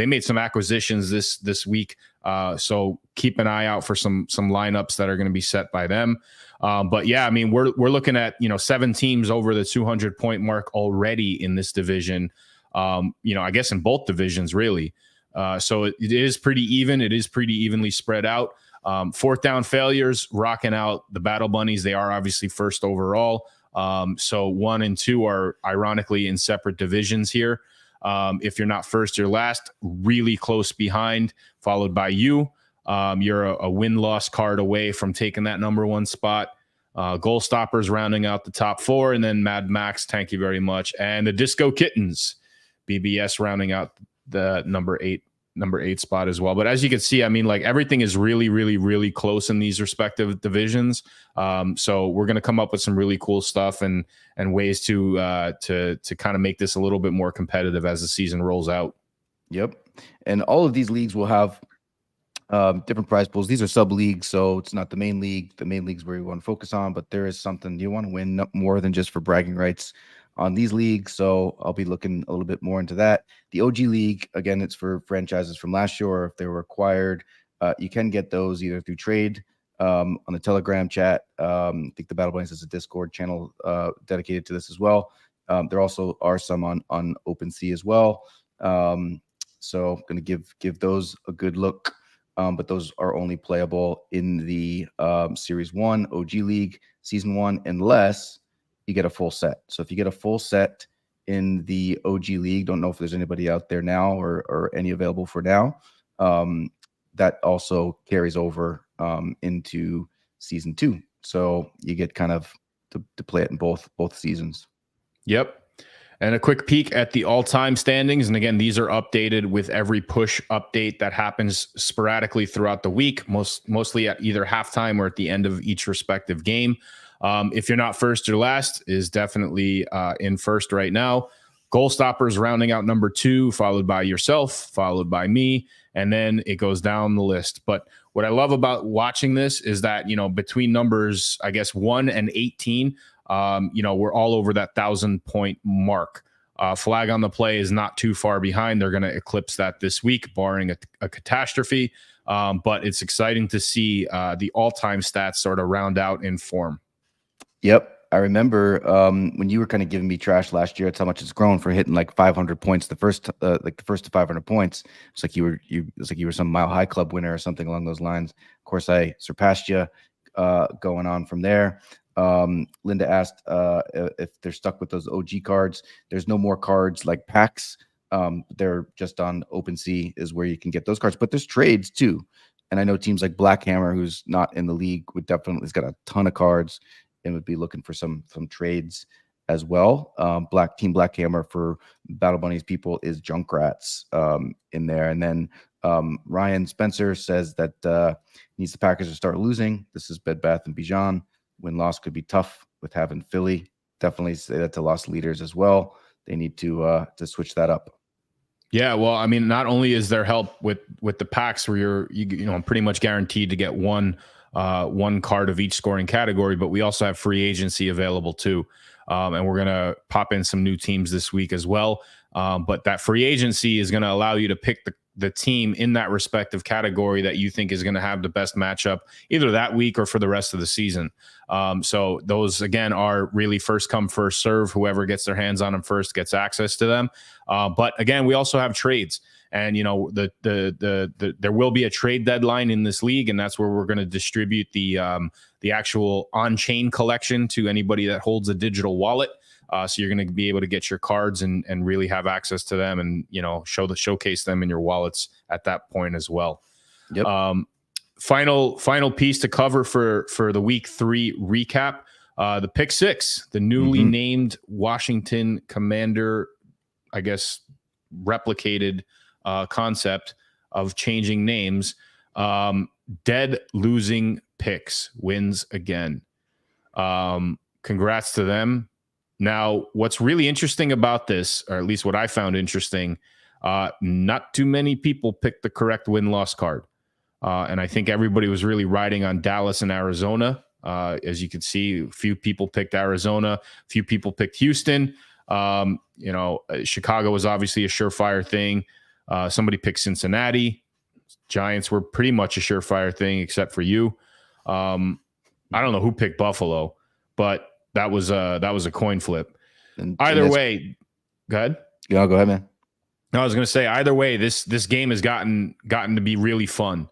made some acquisitions this week. So keep an eye out for some lineups that are going to be set by them. But yeah, I mean, we're looking at, 7 teams over the 200 point mark already in this division. I guess in both divisions really. So it is pretty even. It is pretty evenly spread out. 4th down failures rocking out the Battle Bunnies. They are obviously first overall. So 1 and 2 are ironically in separate divisions here. If you're not first, you're last, really close behind, followed by you. You're a win-loss card away from taking that number 1 spot. Goal Stoppers rounding out the top 4, and then Mad Max, thank you very much. And the Disco Kittens, BBS rounding out the number 8 spot as well. But as you can see, I mean, like everything is really, really, really close in these respective divisions. So we're going to come up with some really cool stuff and ways to kind of make this a little bit more competitive as the season rolls out. Yep. And all of these leagues will have different prize pools. These are sub leagues, so it's not the main league. The main league's where you want to focus on, but there is something you want to win more than just for bragging rights. on these leagues. So I'll be looking a little bit more into that. The OG League, again, it's for franchises from last year, or if they were acquired. You can get those either through trade on the Telegram chat. I think the Battle Bunnies has a Discord channel dedicated to this as well. There also are some on OpenSea as well. So I'm going to give those a good look. But those are only playable in the Series 1 OG League Season 1 unless you get a full set. So if you get a full set in the OG League, don't know if there's anybody out there now or any available for now, that also carries over into Season 2. So you get kind of to play it in both seasons. Yep. And a quick peek at the all-time standings. And again, these are updated with every push update that happens sporadically throughout the week, mostly at either halftime or at the end of each respective game. If you're not first or last, is definitely in first right now. Goal Stoppers rounding out number 2, followed by yourself, followed by me, and then it goes down the list. But what I love about watching this is that, between numbers, I guess 1 and 18, we're all over that 1,000-point mark. Flag on the Play is not too far behind. They're going to eclipse that this week, barring a catastrophe. But it's exciting to see the all-time stats sort of round out in form. Yep. I remember when you were kind of giving me trash last year, it's how much it's grown for hitting like 500 points. The first to 500 points. It's like you were some Mile High Club winner or something along those lines. Of course, I surpassed you going on from there. Linda asked if they're stuck with those OG cards. There's no more cards like packs. They're just on OpenSea is where you can get those cards, but there's trades too. And I know teams like Black Hammer, who's not in the league, has got a ton of cards and would be looking for some trades as well. Team Black Hammer for Battle Bunnies people is Junkrats in there. And then Ryan Spencer says that needs the Packers to start losing. This is Bed Bath and Bijan. Win-loss could be tough with having Philly. Definitely say that to lost leaders as well. They need to switch that up. Yeah, well, I mean, not only is there help with the packs where you're pretty much guaranteed to get one card of each scoring category, but we also have free agency available too. And we're going to pop in some new teams this week as well. But that free agency is going to allow you to pick the team in that respective category that you think is going to have the best matchup either that week or for the rest of the season. So those, again, are really first come, first serve. Whoever gets their hands on them first gets access to them. But again, we also have trades. And, there will be a trade deadline in this league, and that's where we're going to distribute the actual on-chain collection to anybody that holds a digital wallet. So you're going to be able to get your cards and really have access to them and, showcase them in your wallets at that point as well. Yep. Final piece to cover for the week 3 recap. The pick 6, the newly named Washington Commander, I guess, replicated concept of changing names. Dead losing picks wins again. Congrats to them. Now, what's really interesting about this, or at least what I found interesting, not too many people picked the correct win-loss card. And I think everybody was really riding on Dallas and Arizona. As you can see, a few people picked Arizona, a few people picked Houston. Chicago was obviously a surefire thing. Somebody picked Cincinnati. Giants were pretty much a surefire thing, except for you. I don't know who picked Buffalo, but that was a coin flip. Either way, go ahead. Yeah, go ahead, man. No, I was going to say, either way, this game has gotten to be really fun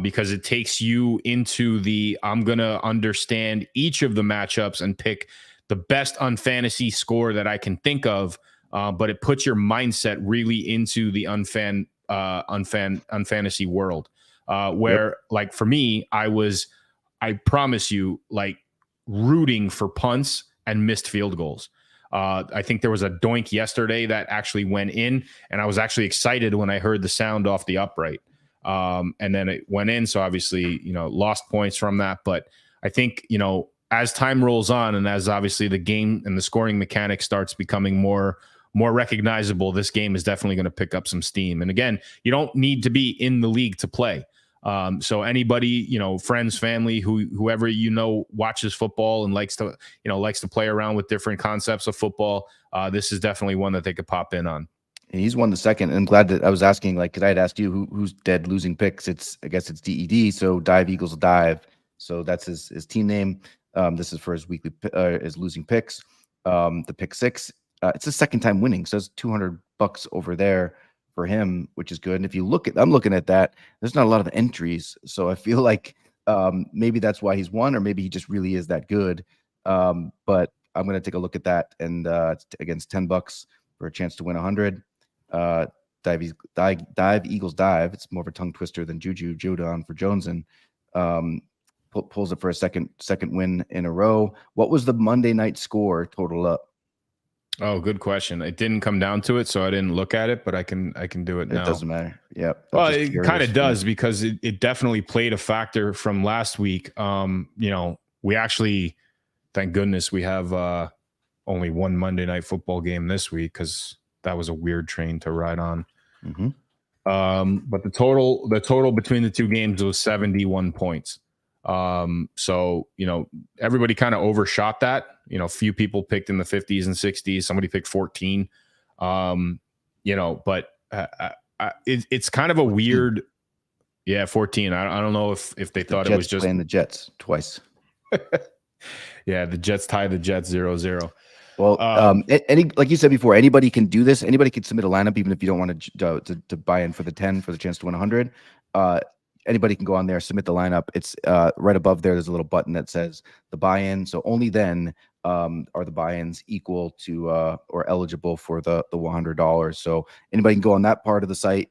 because it takes you into I'm going to understand each of the matchups and pick the best unfantasy score that I can think of. But it puts your mindset really into the unfantasy world, where, like, for me, I promise you, like, rooting for punts and missed field goals. I think there was a doink yesterday that actually went in, and I was actually excited when I heard the sound off the upright. And then it went in, so obviously, lost points from that. But I think, as time rolls on and as obviously the game and the scoring mechanic starts becoming more recognizable, this game is definitely going to pick up some steam. And again, you don't need to be in the league to play. So anybody, friends, family, whoever watches football and likes to play around with different concepts of football, this is definitely one that they could pop in on. And he's won the second. And I'm glad that I was asking, because I had asked you who's dead losing picks. I guess it's DED. So Dive Eagles Dive. So that's his team name. This is for his weekly his losing picks. The pick six. It's his second time winning. So it's $200 over there for him, which is good. And if you I'm looking at that, there's not a lot of entries. So I feel like maybe that's why he's won, or maybe he just really is that good. But I'm going to take a look at that. And it's against $10 for a chance to win 100. Dive Eagles Dive. It's more of a tongue twister than Juju Jodon for Joneson. Pulls it for a second win in a row. What was the Monday night score total up? Oh, good question. It didn't come down to it, so I didn't look at it, but I can do it now. It doesn't matter. Yeah. Well, it kind of does, because it definitely played a factor from last week. We actually, thank goodness, we have only one Monday night football game this week, because that was a weird train to ride on. Mm-hmm. But the total between the two games was 71 points. So, everybody kind of overshot that. Few people picked in the 50s and 60s. Somebody picked 14. But it's kind of a weird, 14. I don't know if they thought it was just playing the Jets twice. Yeah, the Jets tied the Jets 0-0. Well, like you said before, anybody can do this. Anybody can submit a lineup, even if you don't want to buy in for the 10 for the chance to win 100. Anybody can go on there, submit the lineup. It's right above there. There's a little button that says the buy-in. So only then are the buy-ins equal to or eligible for the $100. So anybody can go on that part of the site,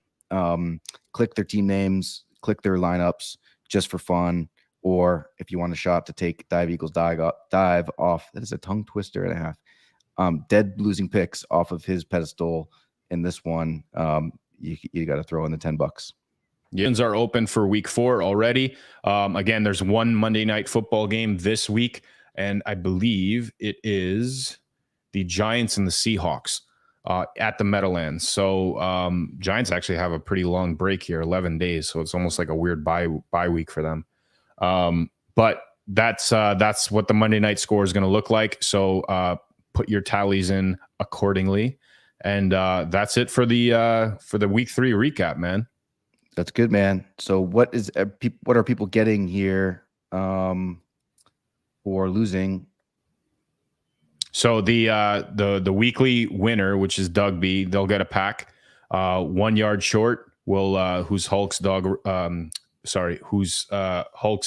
click their team names, click their lineups just for fun. Or if you want a shot to take Dive Eagles Dive off, that is a tongue twister and a half. Dead losing picks off of his pedestal in this one. You got to throw in the $10. Phins are open for week 4 already. Again, there's one Monday night football game this week, and I believe it is the Giants and the Seahawks at the Meadowlands. So Giants actually have a pretty long break here, 11 days. So it's almost like a weird bye week for them. But that's what the Monday night score is going to look like. So put your tallies in accordingly. And that's it for the week 3 recap, man. That's good, man. So what are people getting here for losing? So the weekly winner, which is Doug B, they'll get a pack. 1 yard short who's Hulk's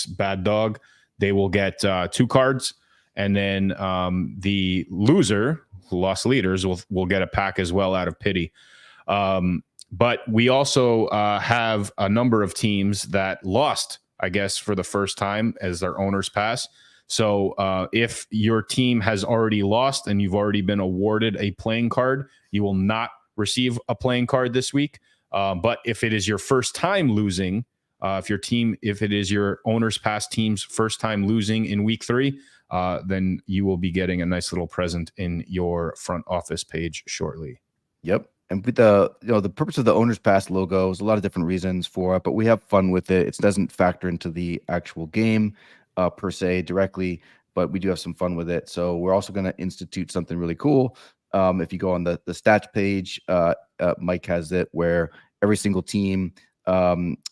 bad dog. They will get 2 cards, and then the loser, who lost leaders, will get a pack as well out of pity. But we also have a number of teams that lost, I guess, for the first time as their owners pass. So if your team has already lost and you've already been awarded a playing card, you will not receive a playing card this week. But if it is your first time losing, if it is your owner's past team's first time losing in week 3, then you will be getting a nice little present in your front office page shortly. Yep. And with the purpose of the owner's pass logo is a lot of different reasons for it, but we have fun with it. It doesn't factor into the actual game per se directly, but we do have some fun with it. So we're also going to institute something really cool. If you go on the stats page, Mike has it where every single team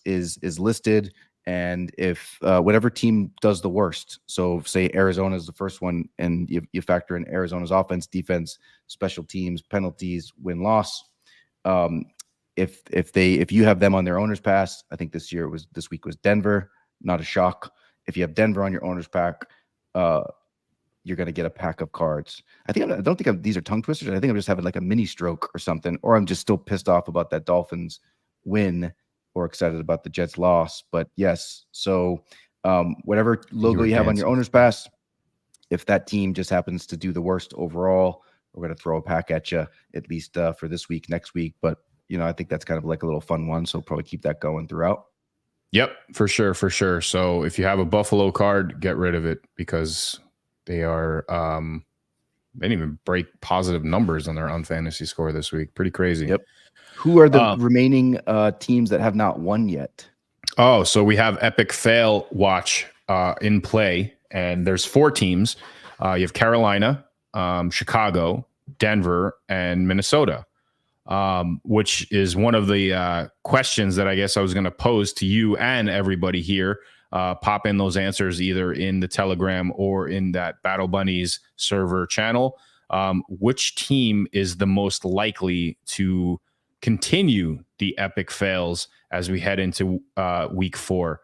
is listed, and if whatever team does the worst, so say Arizona is the first one, and you factor in Arizona's offense, defense, special teams, penalties, win-loss. If you have them on their owner's pass, I think this week was Denver. Not a shock. If you have Denver on your owner's pack, you're going to get a pack of cards. I don't think these are tongue twisters. I think I'm just having like a mini stroke or something, or I'm just still pissed off about that Dolphins win or excited about the Jets loss. But yes, so whatever logo you have on your owner's pass, if that team just happens to do the worst overall, we're going to throw a pack at you, at least for this week, next week. But, I think that's kind of like a little fun one. So probably keep that going throughout. Yep, for sure. So if you have a Buffalo card, get rid of it, because they are they didn't even break positive numbers on their UNfantasy score this week. Pretty crazy. Yep. Who are the remaining teams that have not won yet? Oh, so we have Epic Fail Watch in play, and there's 4 teams. You have Carolina, Chicago, Denver, and Minnesota, which is one of the questions that I guess I was going to pose to you and everybody here. Pop in those answers either in the Telegram or in that Battle Bunnies server channel. Which team is the most likely to continue the epic fails as we head into week 4?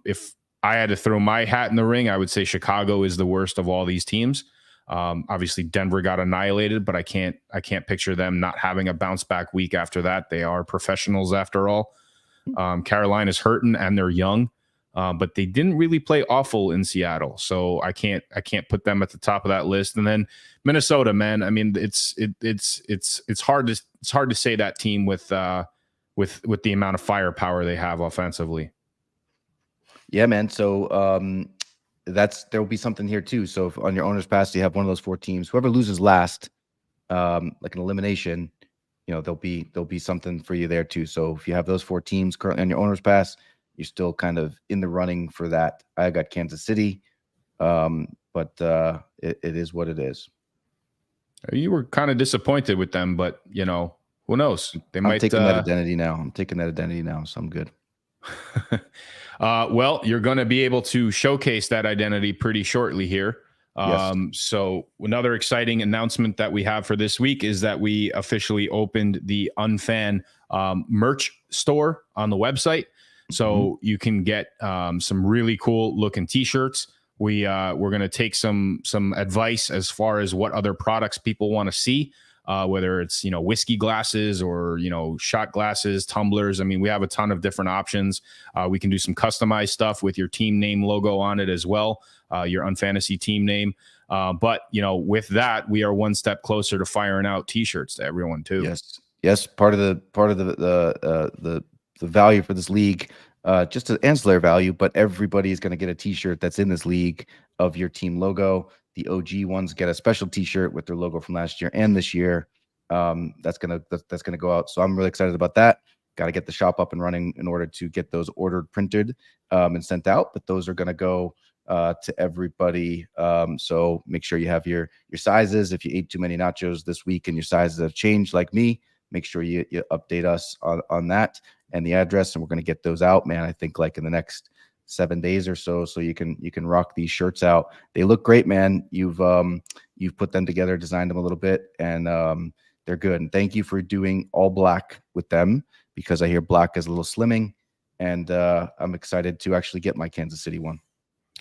If I had to throw my hat in the ring, I would say Chicago is the worst of all these teams. Obviously Denver got annihilated, but I can't picture them not having a bounce back week after that. They are professionals after all. Carolina's hurting and they're young, but they didn't really play awful in Seattle, so I can't put them at the top of that list. And then Minnesota, man, I mean, it's hard to say that team with the amount of firepower they have offensively. Yeah, man. So there'll be something here too. So if on your owner's pass you have one of those 4 teams, whoever loses last, like an elimination, there'll be something for you there too. So if you have those 4 teams currently on your owner's pass, you're still kind of in the running for that. I got Kansas City, but it is what it is. You were kind of disappointed with them, but who knows? I'm taking that identity now. So I'm good. Well, you're going to be able to showcase that identity pretty shortly here. Yes. So another exciting announcement that we have for this week is that we officially opened the UNFan merch store on the website. So you can get some really cool looking t-shirts. We're going to take some advice as far as what other products people want to see, whether it's, whiskey glasses or, shot glasses, tumblers. I mean, we have a ton of different options. We can do some customized stuff with your team name logo on it as well, your UNFantasy team name. But, with that, we are one step closer to firing out t-shirts to everyone too. Yes. Part of the value for this league, just an ancillary value, but everybody is going to get a t-shirt that's in this league of your team logo. The OG ones get a special t-shirt with their logo from last year and this year. That's gonna go out. So I'm really excited about that. Got to get the shop up and running in order to get those ordered, printed, and sent out. But those are going to go to everybody. So make sure you have your sizes. If you ate too many nachos this week and your sizes have changed like me, make sure you update us on that and the address, and we're going to get those out, man. I think like in the next 7 days or so you can rock these shirts out. They look great, man. You've put them together, designed them a little bit, and they're good. And thank you for doing all black with them, because I hear black is a little slimming, and I'm excited to actually get my Kansas City one.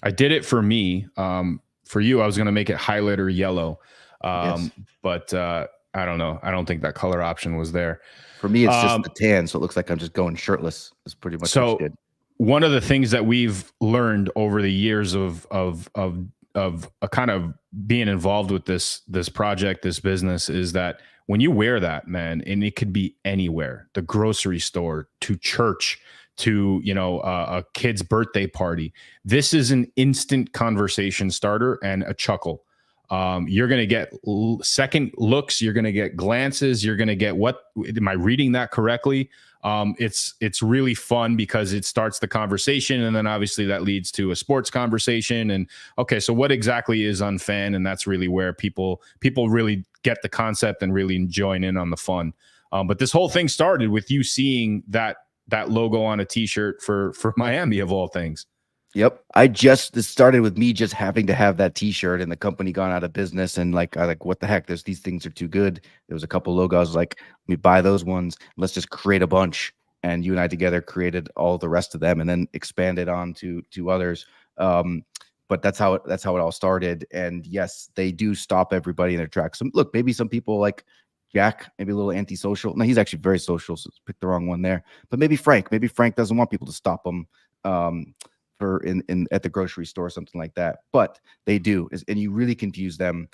I did it for me. For you, I was going to make it highlighter yellow, but I don't know. I don't think that color option was there. For me, it's just the tan, so it looks like I'm just going shirtless. It's pretty much what you did. One of the things that we've learned over the years of a kind of being involved with this project, this business, is that when you wear that, man, and it could be anywhere, the grocery store to church to a kid's birthday party, this is an instant conversation starter and a chuckle. You're going to get second looks. You're going to get glances. You're going to get, what am I reading that correctly? It's really fun because it starts the conversation, and then obviously that leads to a sports conversation. And okay, so what exactly is UNFan? And that's really where people really get the concept and really join in on the fun. But this whole thing started with you seeing that logo on a t-shirt for Miami of all things. Yep. This started with me just having to have that t-shirt, and the company gone out of business. And I what the heck? These things are too good. There was a couple logos like, let me buy those ones. Let's just create a bunch. And you and I together created all the rest of them, and then expanded on to others. But that's how it all started. And yes, they do stop everybody in their tracks. Look, maybe some people like Jack, maybe a little antisocial. No, he's actually very social, so picked the wrong one there. But maybe Frank doesn't want people to stop him. At the grocery store or something like that, but they do, and you really confuse them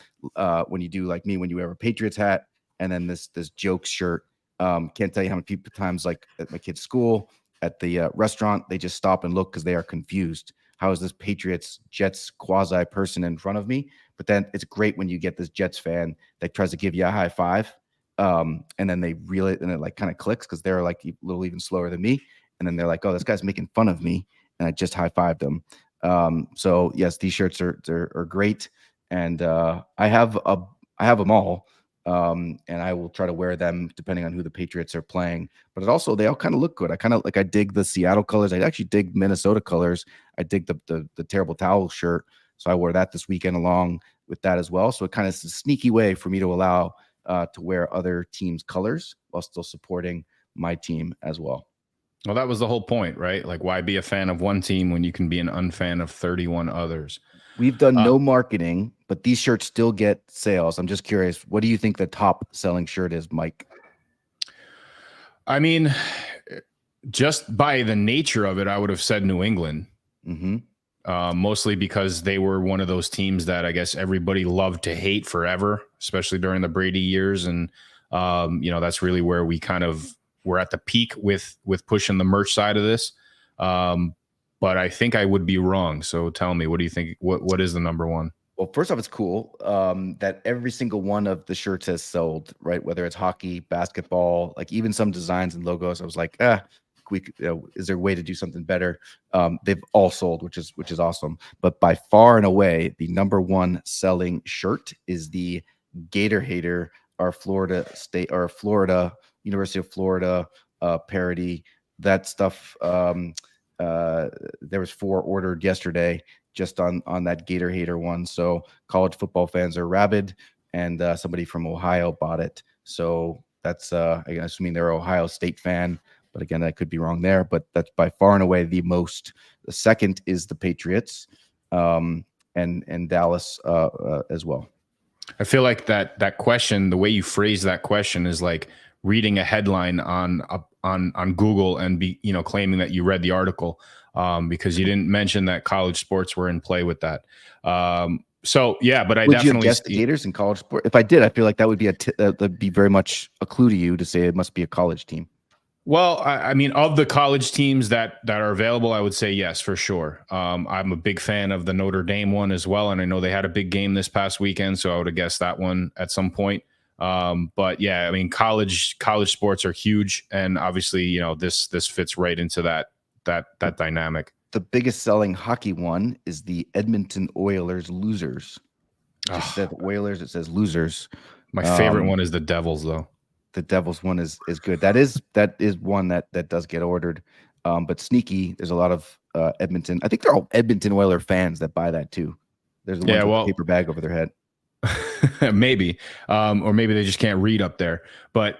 when you do like me, when you wear a Patriots hat and then this joke shirt. Can't tell you how many times, like at my kid's school, at the restaurant, they just stop and look because they are confused. How is this Patriots Jets quasi person in front of me? But then it's great when you get this Jets fan that tries to give you a high five, and then they reel it, and it like kind of clicks because they're like a little even slower than me. and then they're like, oh, this guy's making fun of me, and I just high-fived him. So yes, these shirts are great, and I have them all, and I will try to wear them depending on who the Patriots are playing. But they all kind of look good. I dig the Seattle colors. I actually dig Minnesota colors. I dig the terrible towel shirt, so I wore that this weekend along with that as well. So it kind of is a sneaky way for me to allow to wear other teams' colors while still supporting my team as well. Well, that was the whole point, right? Like, why be a fan of one team when you can be an unfan of 31 others? We've done no marketing, but these shirts still get sales. I'm just curious, what do you think the top selling shirt is, Mike? I mean, just by the nature of it, I would have said New England. Mostly because they were one of those teams that I guess everybody loved to hate forever, especially during the Brady years. And, that's really where we kind of were at the peak with pushing the merch side of this. But I think I would be wrong. So tell me, what do you think? What is the number one? Well, first off, it's cool that every single one of the shirts has sold, right? Whether it's hockey, basketball, like even some designs and logos. I was like, is there a way to do something better? They've all sold, which is awesome. But by far and away, the number one selling shirt is the Gator Hater, our Florida University of Florida parody. That stuff. There was 4 ordered yesterday just on that Gator Hater one. So college football fans are rabid, and somebody from Ohio bought it. So that's I'm assuming they're an Ohio State fan. But again, I could be wrong there. But that's by far and away the most. The second is the Patriots, and Dallas as well. I feel like that question, the way you phrase that question, is like reading a headline on Google and claiming that you read the article, because you didn't mention that college sports were in play with that. So yeah, but I definitely you guess the Gators in college sport. If I did, I feel like that would be that'd be very much a clue to you to say it must be a college team. Well, I mean, of the college teams that are available, I would say yes, for sure. I'm a big fan of the Notre Dame one as well, and I know they had a big game this past weekend, so I would have guessed that one at some point. But yeah, I mean, college sports are huge, and obviously, this fits right into that dynamic. The biggest selling hockey one is the Edmonton Oilers losers. Instead of Oilers, it says losers. My favorite one is the Devils, though. The Devils one is good. That is one that does get ordered. But sneaky, there's a lot of Edmonton. I think they're all Edmonton Oiler fans that buy that too. There's the one with the paper bag over their head. Maybe, or maybe they just can't read up there. But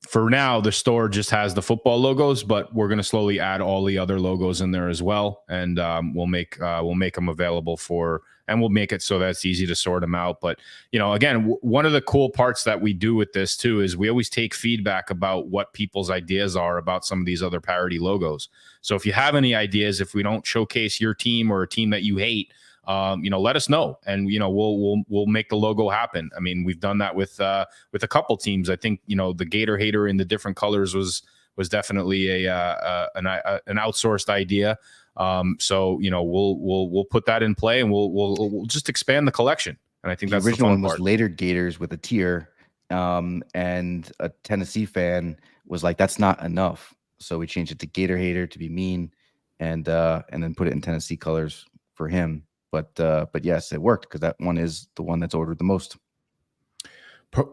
for now, the store just has the football logos, but we're going to slowly add all the other logos in there as well, and we'll make them available and we'll make it so that it's easy to sort them out. But again, one of the cool parts that we do with this too is we always take feedback about what people's ideas are about some of these other parody logos. So if you have any ideas, if we don't showcase your team or a team that you hate, let us know, and we'll make the logo happen. I mean, we've done that with a couple teams. I think the Gator Hater in the different colors was definitely an outsourced idea. So we'll put that in play, and we'll just expand the collection. And I think that's the original fun one part. was later Gators with a tier, and a Tennessee fan was like, "That's not enough," so we changed it to Gator Hater to be mean, and then put it in Tennessee colors for him. But yes, it worked because that one is the one that's ordered the most.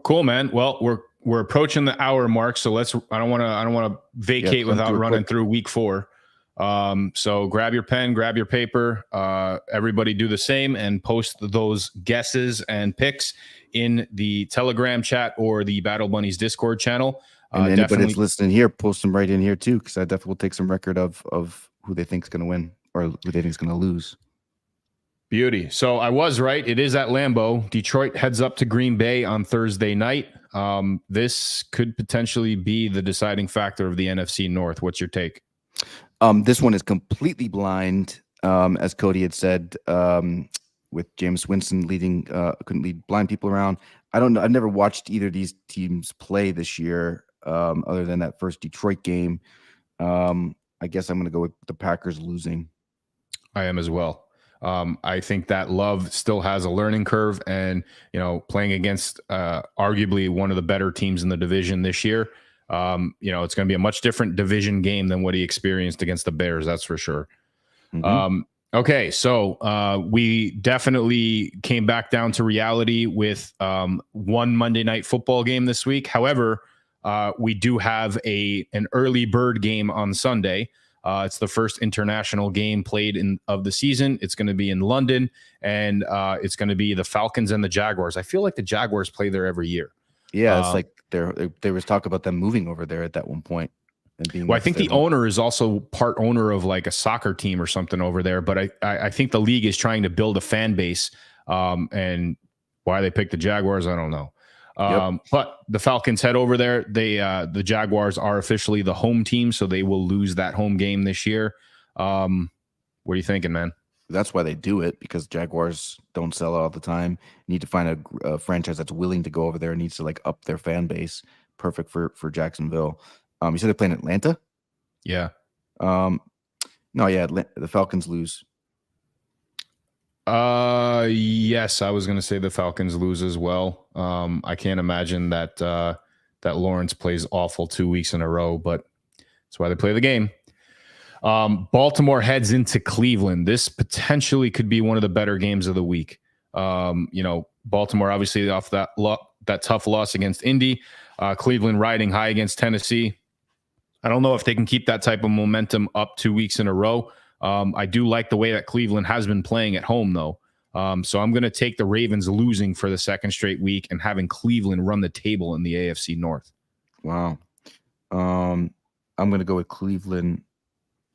Cool, man. Well, we're approaching the hour mark, so I don't want to vacate without running through week 4. So grab your pen, grab your paper. Everybody do the same and post those guesses and picks in the Telegram chat or the Battle Bunnies Discord channel. And anybody that's listening here, post them right in here too, because I definitely will take some record of who they think is going to win or who they think is going to lose. Beauty. So I was right. It is at Lambeau. Detroit heads up to Green Bay on Thursday night. This could potentially be the deciding factor of the NFC North. What's your take? This one is completely blind, as Cody had said, with Jameis Winston leading, couldn't lead blind people around. I don't know. I've never watched either of these teams play this year, other than that first Detroit game. I guess I'm going to go with the Packers losing. I am as well. I think that Love still has a learning curve, and playing against arguably one of the better teams in the division this year. It's going to be a much different division game than what he experienced against the Bears. That's for sure. Mm-hmm. Okay, so we definitely came back down to reality with one Monday Night Football game this week. However, we do have an early bird game on Sunday. It's the first international game played of the season. It's going to be in London, and it's going to be the Falcons and the Jaguars. I feel like the Jaguars play there every year. Yeah, it's like there was talk about them moving over there at that one point. And being I think the owner is also part owner of like a soccer team or something over there. But I think the league is trying to build a fan base. And why they picked the Jaguars, I don't know. But the Falcons head over there. The Jaguars are officially the home team, so they will lose that home game this year. What are you thinking, man? That's why they do it, because Jaguars don't sell all the time. You need to find a franchise that's willing to go over there and needs to like up their fan base. Perfect for Jacksonville. You said they're playing Atlanta? Yeah. No, yeah, the Falcons lose. Yes, I was going to say the Falcons lose as well. I can't imagine that Lawrence plays awful 2 weeks in a row, but that's why they play the game. Baltimore heads into Cleveland. This potentially could be one of the better games of the week. Baltimore obviously off that tough loss against Indy. Cleveland riding high against Tennessee. I don't know if they can keep that type of momentum up 2 weeks in a row. I do like the way that Cleveland has been playing at home, though. So I'm going to take the Ravens losing for the second straight week and having Cleveland run the table in the AFC North. Wow. I'm going to go with Cleveland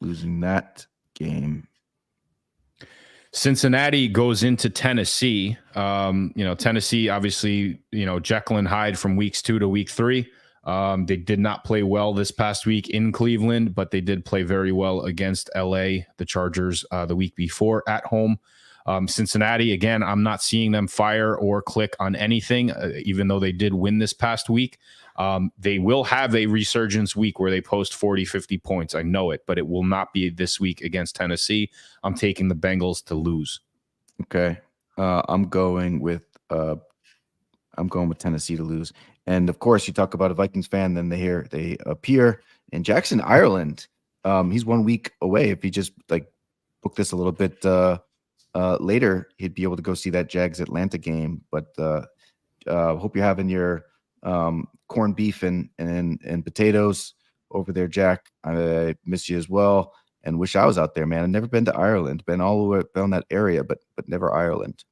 losing that game. Cincinnati goes into Tennessee. Tennessee, obviously, Jekyll and Hyde from weeks 2 to week 3. They did not play well this past week in Cleveland, but they did play very well against LA, the Chargers, the week before at home. Cincinnati, again, I'm not seeing them fire or click on anything, even though they did win this past week. They will have a resurgence week where they post 40, 50 points. I know it, but it will not be this week against Tennessee. I'm taking the Bengals to lose. Okay. I'm going with Tennessee to lose. And of course, you talk about a Vikings fan, then they appear in Jackson, Ireland. He's 1 week away. If he just book this a little bit later, he'd be able to go see that Jags Atlanta game. But hope you're having your corned beef and potatoes over there, Jack. I miss you as well, and wish I was out there, man. I've never been to Ireland. Been all the way down that area, but never Ireland.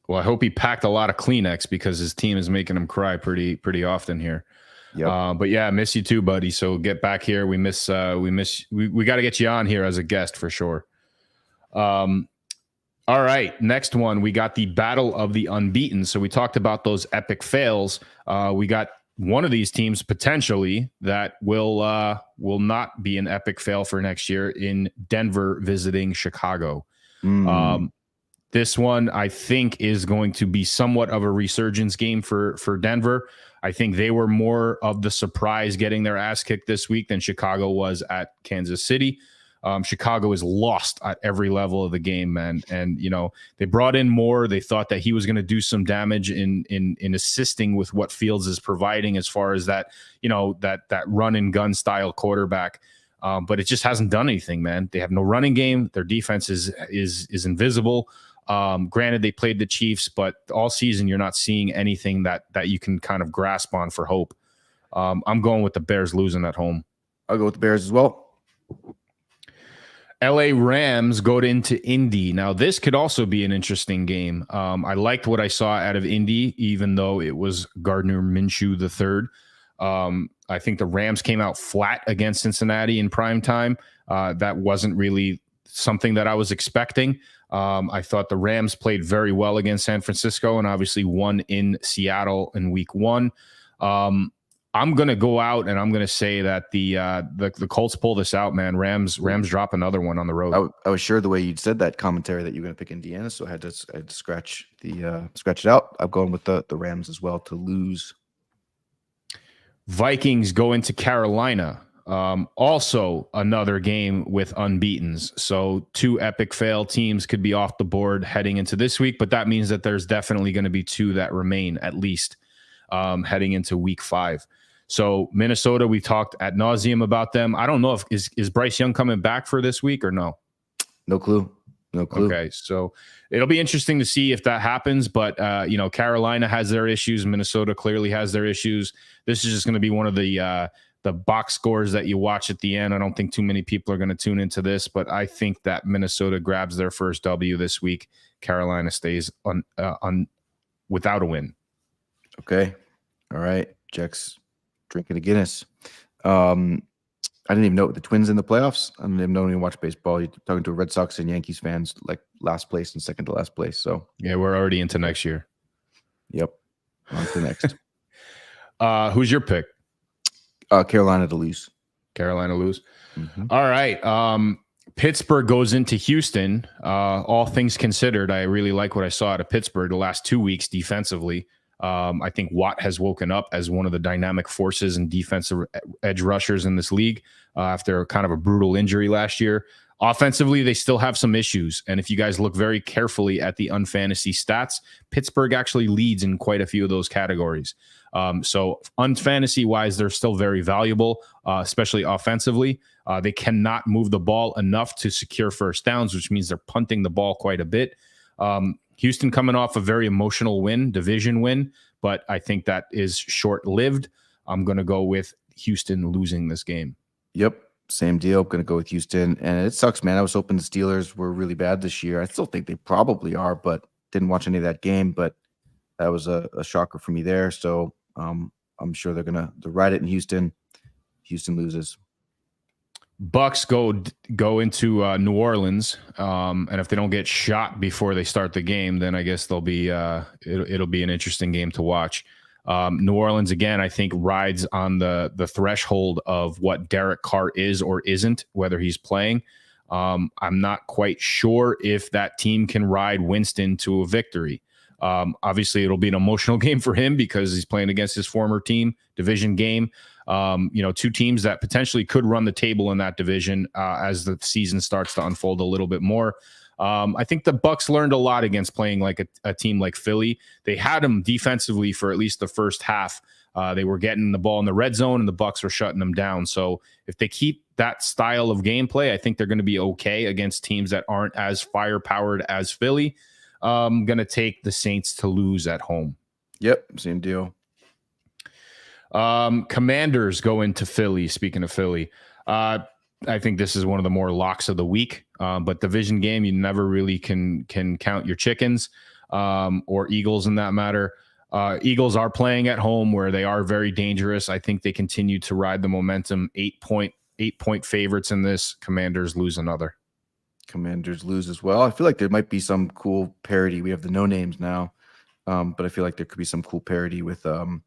Well, I hope he packed a lot of Kleenex because his team is making him cry pretty often here. Yep. But yeah, I miss you too, buddy. So get back here. We got to get you on here as a guest for sure. All right, next one, we got the battle of the unbeaten. So we talked about those epic fails. We got one of these teams potentially that will not be an epic fail for next year in Denver visiting Chicago. This one, I think, is going to be somewhat of a resurgence game for Denver. I think they were more of the surprise getting their ass kicked this week than Chicago was at Kansas City. Chicago is lost at every level of the game, man. And, they brought in Moore. They thought that he was going to do some damage in assisting with what Fields is providing as far as that, that run and gun style quarterback. But it just hasn't done anything, man. They have no running game. Their defense is invisible. Granted, they played the Chiefs, but all season you're not seeing anything that you can kind of grasp on for hope. I'm going with the Bears losing at home. I'll go with the Bears as well. LA Rams go into Indy. Now, this could also be an interesting game. I liked what I saw out of Indy, even though it was Gardner Minshew III. I think the Rams came out flat against Cincinnati in prime time. That wasn't really something that I was expecting. I thought the Rams played very well against San Francisco and obviously won in Seattle in week 1. I'm going to go out and I'm going to say that the Colts pull this out, man. Rams drop another one on the road. I was sure the way you said that commentary that you were going to pick Indiana, so I had to scratch it out. I'm going with the Rams as well to lose. Vikings go into Carolina. Also another game with unbeatens. So 2 epic fail teams could be off the board heading into this week, but that means that there's definitely going to be 2 that remain at least heading into week 5. So Minnesota, we talked ad nauseum about them. I don't know if is Bryce Young coming back for this week or no. No clue. No clue. Okay, so it'll be interesting to see if that happens. But Carolina has their issues. Minnesota clearly has their issues. This is just going to be one of the box scores that you watch at the end. I don't think too many people are going to tune into this, but I think that Minnesota grabs their first W this week. Carolina stays on without a win. Okay, all right. Jack's drinking a Guinness. I didn't even know the Twins in the playoffs. I didn't even know anyone watch baseball. You're talking to Red Sox and Yankees fans, like last place and second to last place. So yeah, we're already into next year. Yep, on to next. Who's your pick? Carolina to lose. Carolina lose. Mm-hmm. All right. Pittsburgh goes into Houston. All things considered, I really like what I saw out of Pittsburgh the last 2 weeks defensively. I think Watt has woken up as one of the dynamic forces and defensive edge rushers in this league after kind of a brutal injury last year. Offensively, they still have some issues. And if you guys look very carefully at the UNfantasy stats, Pittsburgh actually leads in quite a few of those categories. So UNfantasy-wise, they're still very valuable, especially offensively. They cannot move the ball enough to secure first downs, which means they're punting the ball quite a bit. Houston coming off a very emotional win, division win, but I think that is short-lived. I'm going to go with Houston losing this game. Yep, same deal. Going to go with Houston, and it sucks, man. I was hoping the Steelers were really bad this year. I still think they probably are, but didn't watch any of that game. But that was a shocker for me there. So I'm sure they're going to ride it in Houston. Houston loses. Bucks go into New Orleans, and if they don't get shot before they start the game, then I guess they'll be it'll be an interesting game to watch. New Orleans again, I think rides on the threshold of what Derek Carr is or isn't, whether he's playing. I'm not quite sure if that team can ride Winston to a victory. Obviously, it'll be an emotional game for him because he's playing against his former team, division game. Two teams that potentially could run the table in that division as the season starts to unfold a little bit more. I think the Bucks learned a lot against playing like a team like Philly. They had them defensively for at least the first half. They were getting the ball in the red zone, and the Bucks were shutting them down. So if they keep that style of gameplay, I think they're going to be okay against teams that aren't as fire-powered as Philly. I'm going to take the Saints to lose at home. Yep, same deal. Commanders go into Philly. Speaking of Philly, I think this is one of the more locks of the week. But division game, you never really can count your chickens or Eagles in that matter. Eagles are playing at home where they are very dangerous. I think they continue to ride the momentum. 8-point favorites in this. Commanders lose another. Commanders lose as well. I feel like there might be some cool parody. We have the no names now, but I feel like there could be some cool parody with the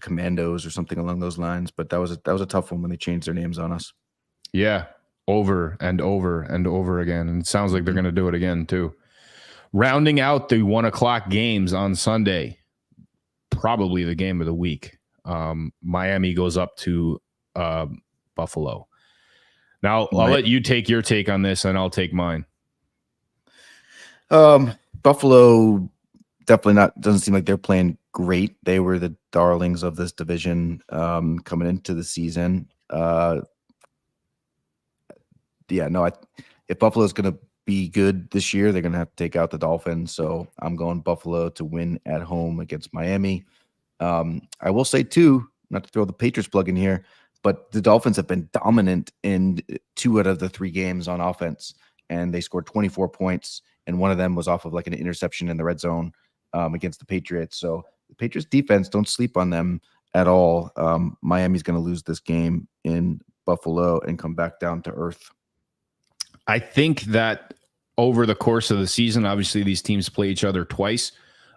Commandos or something along those lines. But that was a tough one when they changed their names on us. Yeah, over and over and over again. And it sounds like they're going to do it again too. Rounding out the 1:00 games on Sunday, probably the game of the week. Miami goes up to Buffalo. Now, I'll let you take your take on this, and I'll take mine. Buffalo definitely doesn't seem like they're playing great. They were the darlings of this division coming into the season. If Buffalo's going to be good this year, they're going to have to take out the Dolphins. So I'm going Buffalo to win at home against Miami. I will say, too, not to throw the Patriots plug in here, but the Dolphins have been dominant in 2 out of the 3 games on offense, and they scored 24 points, and one of them was off of like an interception in the red zone against the Patriots. So the Patriots defense, don't sleep on them at all. Miami's going to lose this game in Buffalo and come back down to earth. I think that over the course of the season, obviously these teams play each other twice.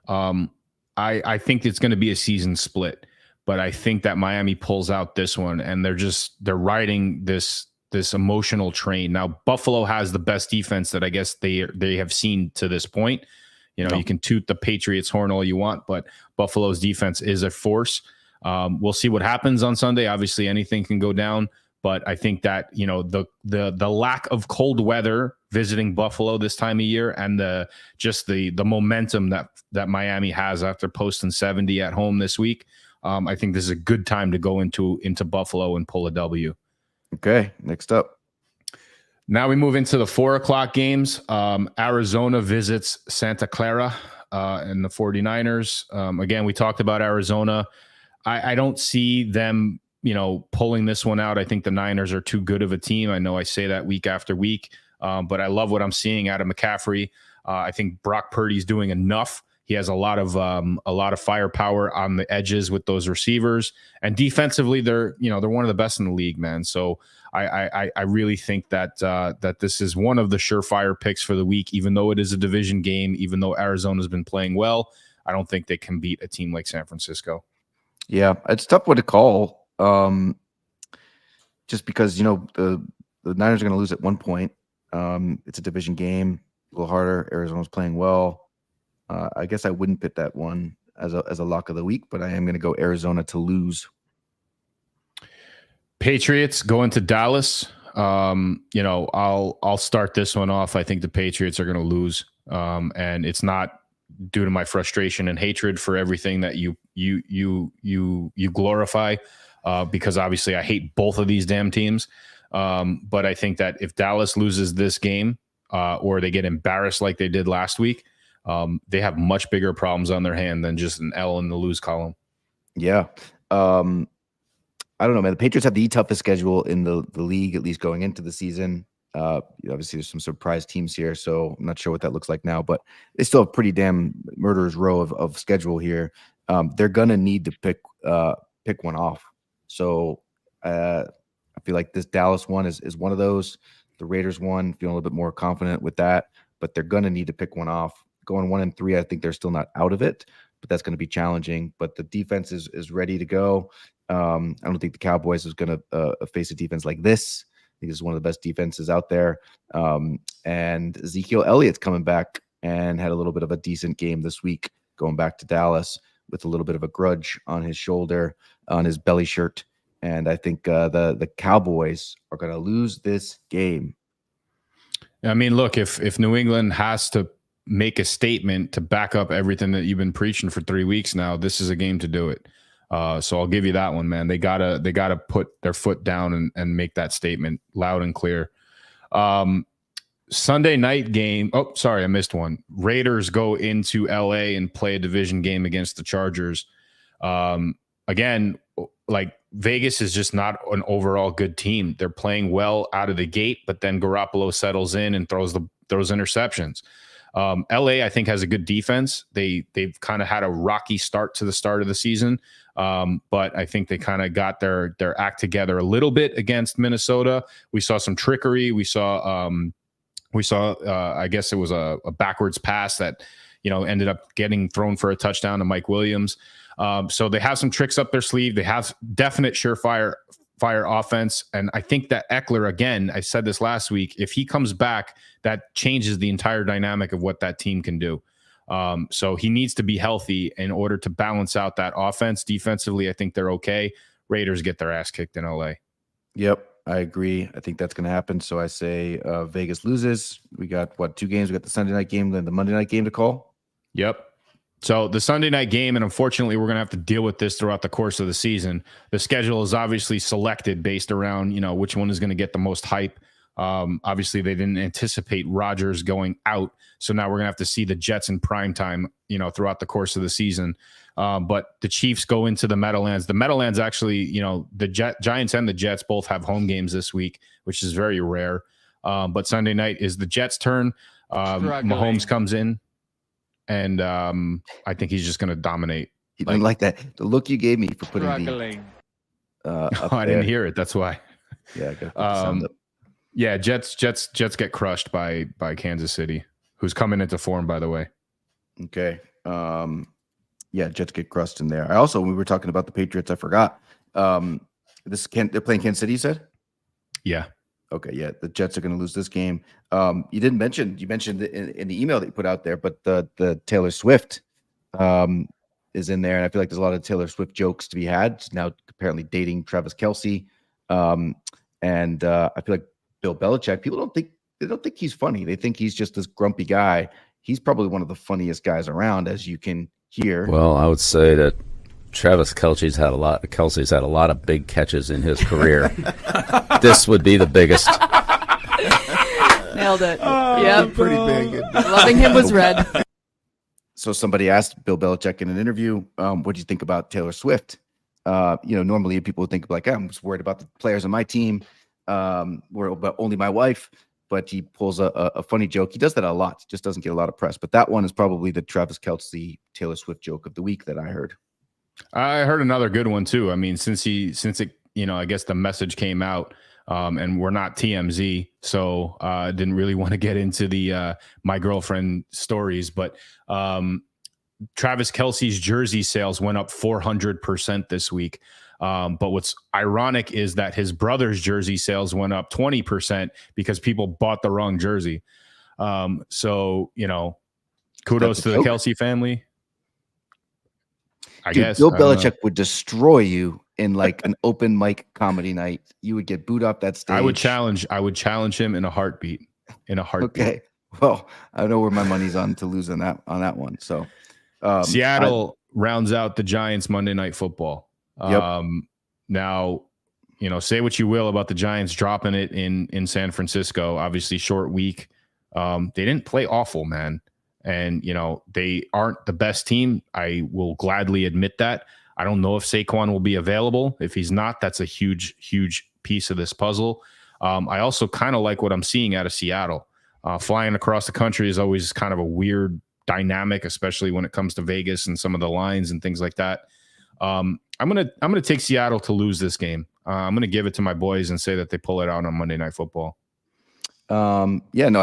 I think it's going to be a season split. But I think that Miami pulls out this one, and they're riding this emotional train. Now, Buffalo has the best defense that I guess they have seen to this point. You can toot the Patriots horn all you want, but Buffalo's defense is a force. We'll see what happens on Sunday. Obviously, anything can go down, but I think that the lack of cold weather visiting Buffalo this time of year, and the momentum that Miami has after posting 70 at home this week. I think this is a good time to go into Buffalo and pull a W. Okay, next up. Now we move into the 4:00 games. Arizona visits Santa Clara and the 49ers. Again, we talked about Arizona. I don't see them, pulling this one out. I think the Niners are too good of a team. I know I say that week after week, but I love what I'm seeing out of McCaffrey. I think Brock Purdy's doing enough. He has a lot of firepower on the edges with those receivers, and defensively, they're one of the best in the league, man. So I really think that this is one of the surefire picks for the week, even though it is a division game, even though Arizona's been playing well. I don't think they can beat a team like San Francisco. Yeah, it's a tough one to call. Just because the Niners are going to lose at one point. It's a division game, a little harder. Arizona's playing well. I guess I wouldn't pick that one as a lock of the week, but I am going to go Arizona to lose. Patriots going to Dallas. I'll start this one off. I think the Patriots are going to lose, and it's not due to my frustration and hatred for everything that you glorify, because obviously I hate both of these damn teams. But I think that if Dallas loses this game, or they get embarrassed like they did last week, they have much bigger problems on their hand than just an L in the lose column. Yeah. I don't know, man. The Patriots have the toughest schedule in the league, at least going into the season. Obviously, there's some surprise teams here, so I'm not sure what that looks like now, but they still have pretty damn murderer's row of schedule here. They're going to need to pick one off. So I feel like this Dallas one is one of those. The Raiders one, feeling a little bit more confident with that, but they're going to need to pick one off. Going 1-3, I think they're still not out of it, but that's going to be challenging. But the defense is ready to go. I don't think the Cowboys is going to face a defense like this. I think this is one of the best defenses out there. And Ezekiel Elliott's coming back and had a little bit of a decent game this week, going back to Dallas with a little bit of a grudge on his shoulder, on his belly shirt. And I think the Cowboys are going to lose this game. I mean, look, if New England has to make a statement to back up everything that you've been preaching for 3 weeks now, this is a game to do it. So I'll give you that one, man. They gotta put their foot down and make that statement loud and clear. Sunday night game. Oh, sorry, I missed one. Raiders go into LA and play a division game against the Chargers. Again, like Vegas is just not an overall good team. They're playing well out of the gate, but then Garoppolo settles in and throws interceptions. LA, I think, has a good defense. They've kind of had a rocky start to the start of the season, but I think they kind of got their act together a little bit against Minnesota. We saw some trickery. We saw I guess it was a backwards pass that ended up getting thrown for a touchdown to Mike Williams. So they have some tricks up their sleeve. They have definite surefire offense. And I think that Eckler, again, I said this last week, if he comes back, that changes the entire dynamic of what that team can do. So he needs to be healthy in order to balance out that offense. Defensively, I think they're okay. Raiders get their ass kicked in LA. Yep, I agree. I think that's going to happen. So I say Vegas loses. We got, 2 games? We got the Sunday night game, then the Monday night game to call? Yep. So the Sunday night game, and unfortunately, we're going to have to deal with this throughout the course of the season. The schedule is obviously selected based around, which one is going to get the most hype. Obviously, they didn't anticipate Rodgers going out. So now we're going to have to see the Jets in prime time, throughout the course of the season. But the Chiefs go into the Meadowlands. The Meadowlands actually, the Giants and the Jets both have home games this week, which is very rare. But Sunday night is the Jets' turn. Mahomes comes in. And I think he's just going to dominate. You didn't like that. The look you gave me for putting I didn't hear it. That's why. Yeah. Jets get crushed by Kansas City, who's coming into form, by the way. Okay. Jets get crushed in there. When we were talking about the Patriots, I forgot. They're playing Kansas City, you said? Yeah. Okay, yeah, the Jets are going to lose this game. You mentioned in the email that you put out there, but the Taylor Swift is in there, and I feel like there's a lot of Taylor Swift jokes to be had. She's now apparently dating Travis Kelce, and I feel like Bill Belichick. People don't think he's funny. They think he's just this grumpy guy. He's probably one of the funniest guys around, as you can hear. Well, I would say that Travis Kelce's had a lot of big catches in his career. This would be the biggest. Nailed it. Yep. Pretty big. Loving him was red. So somebody asked Bill Belichick in an interview, what do you think about Taylor Swift? Normally people would think like, I'm just worried about the players on my team, worried about only my wife. But he pulls a funny joke. He does that a lot. Just doesn't get a lot of press. But that one is probably the Travis Kelce Taylor Swift joke of the week that I heard. I heard another good one too. I mean, since it, I guess the message came out, and we're not TMZ, so didn't really want to get into the my girlfriend stories. But Travis Kelce's jersey sales went up 400% this week. But what's ironic is that his brother's jersey sales went up 20% because people bought the wrong jersey. So, kudos to the Kelce family. I guess Bill Belichick would destroy you in like an open mic comedy night. You would get booed off that stage. I would challenge him in a heartbeat. Okay. Well, I know where my money's on to lose on that one. So Seattle rounds out the Giants Monday Night Football. Yep. Now, say what you will about the Giants dropping it in San Francisco. Obviously, short week. They didn't play awful, man. And, they aren't the best team. I will gladly admit that. I don't know if Saquon will be available. If he's not, that's a huge, huge piece of this puzzle. I also kind of like what I'm seeing out of Seattle. Flying across the country is always kind of a weird dynamic, especially when it comes to Vegas and some of the lines and things like that. I'm gonna take Seattle to lose this game. I'm gonna give it to my boys and say that they pull it out on Monday Night Football. I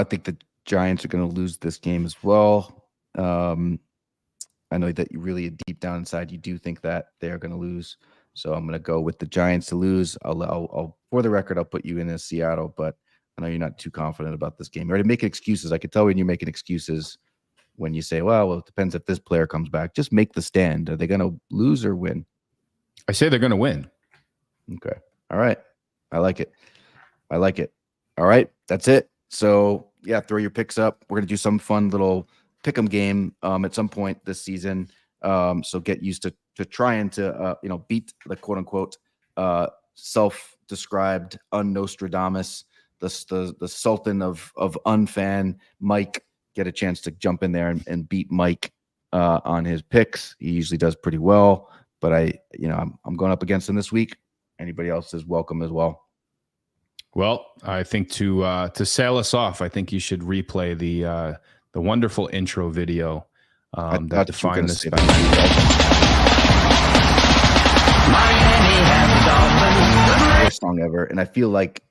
think the Giants are going to lose this game as well. I know that you really deep down inside you do think that they're going to lose, so I'm going to go with the Giants to lose. I'll for the record, I'll put you in as Seattle, but I know you're not too confident about this game. You're already making excuses. I can tell when you're making excuses when you say, well, it depends if this player comes back. Just make the stand. Are they going to lose or win? I say they're going to win. Okay. All right. I like it. All right. That's it. So, yeah, throw your picks up. We're going to do some fun little pick 'em game at some point this season. So get used to trying to, beat the quote unquote self-described un-Nostradamus, the Sultan of unfan, Mike. Get a chance to jump in there and beat Mike on his picks. He usually does pretty well, but I'm going up against him this week. Anybody else is welcome as well. Well, I think to sail us off, I think you should replay the wonderful intro video that defined this. Worst song ever, and I feel like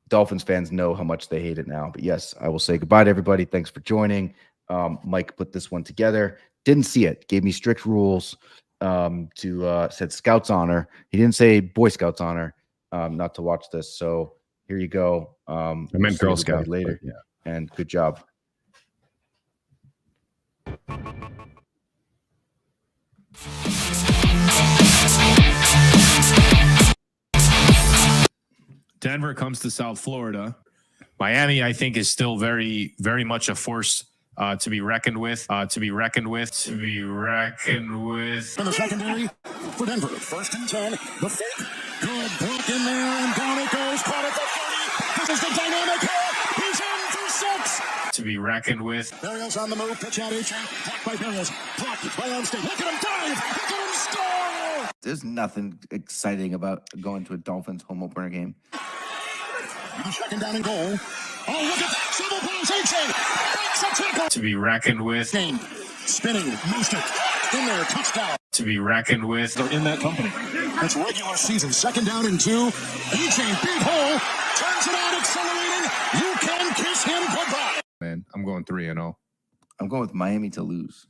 Dolphins fans know how much they hate it now. But yes, I will say goodbye to everybody. Thanks for joining. Mike put this one together. Didn't see it. Gave me strict rules. Said Scouts honor. He didn't say Boy Scouts honor. Not to watch this. So here you go. I meant Girl Scout later. Yeah. And good job. Denver comes to South Florida. Miami, I think, is still very, very much a force to be reckoned with. In the secondary for Denver. 1st and 10. The fake. Good block in there, and down it goes. Caught at the 30. This is the dynamic hit. He's in for 6. To be reckoned with. Barrios on the move. Pitch out. Blocked by Barrios. Blocked by Armstead. Look at him dive. Look at him score. There's nothing exciting about going to a Dolphins home opener game. 2nd down and goal. Oh, look at that. Double pass. Breaks a tackle. To be reckoned with. Game. Spinning. Mostert. In there. Touchdown. To be reckoned with. They're in that company. It's regular season. 2nd down and 2. EJ big hole. Turns it on, accelerating. You can kiss him goodbye. Man, I'm going 3-0. I'm going with Miami to lose.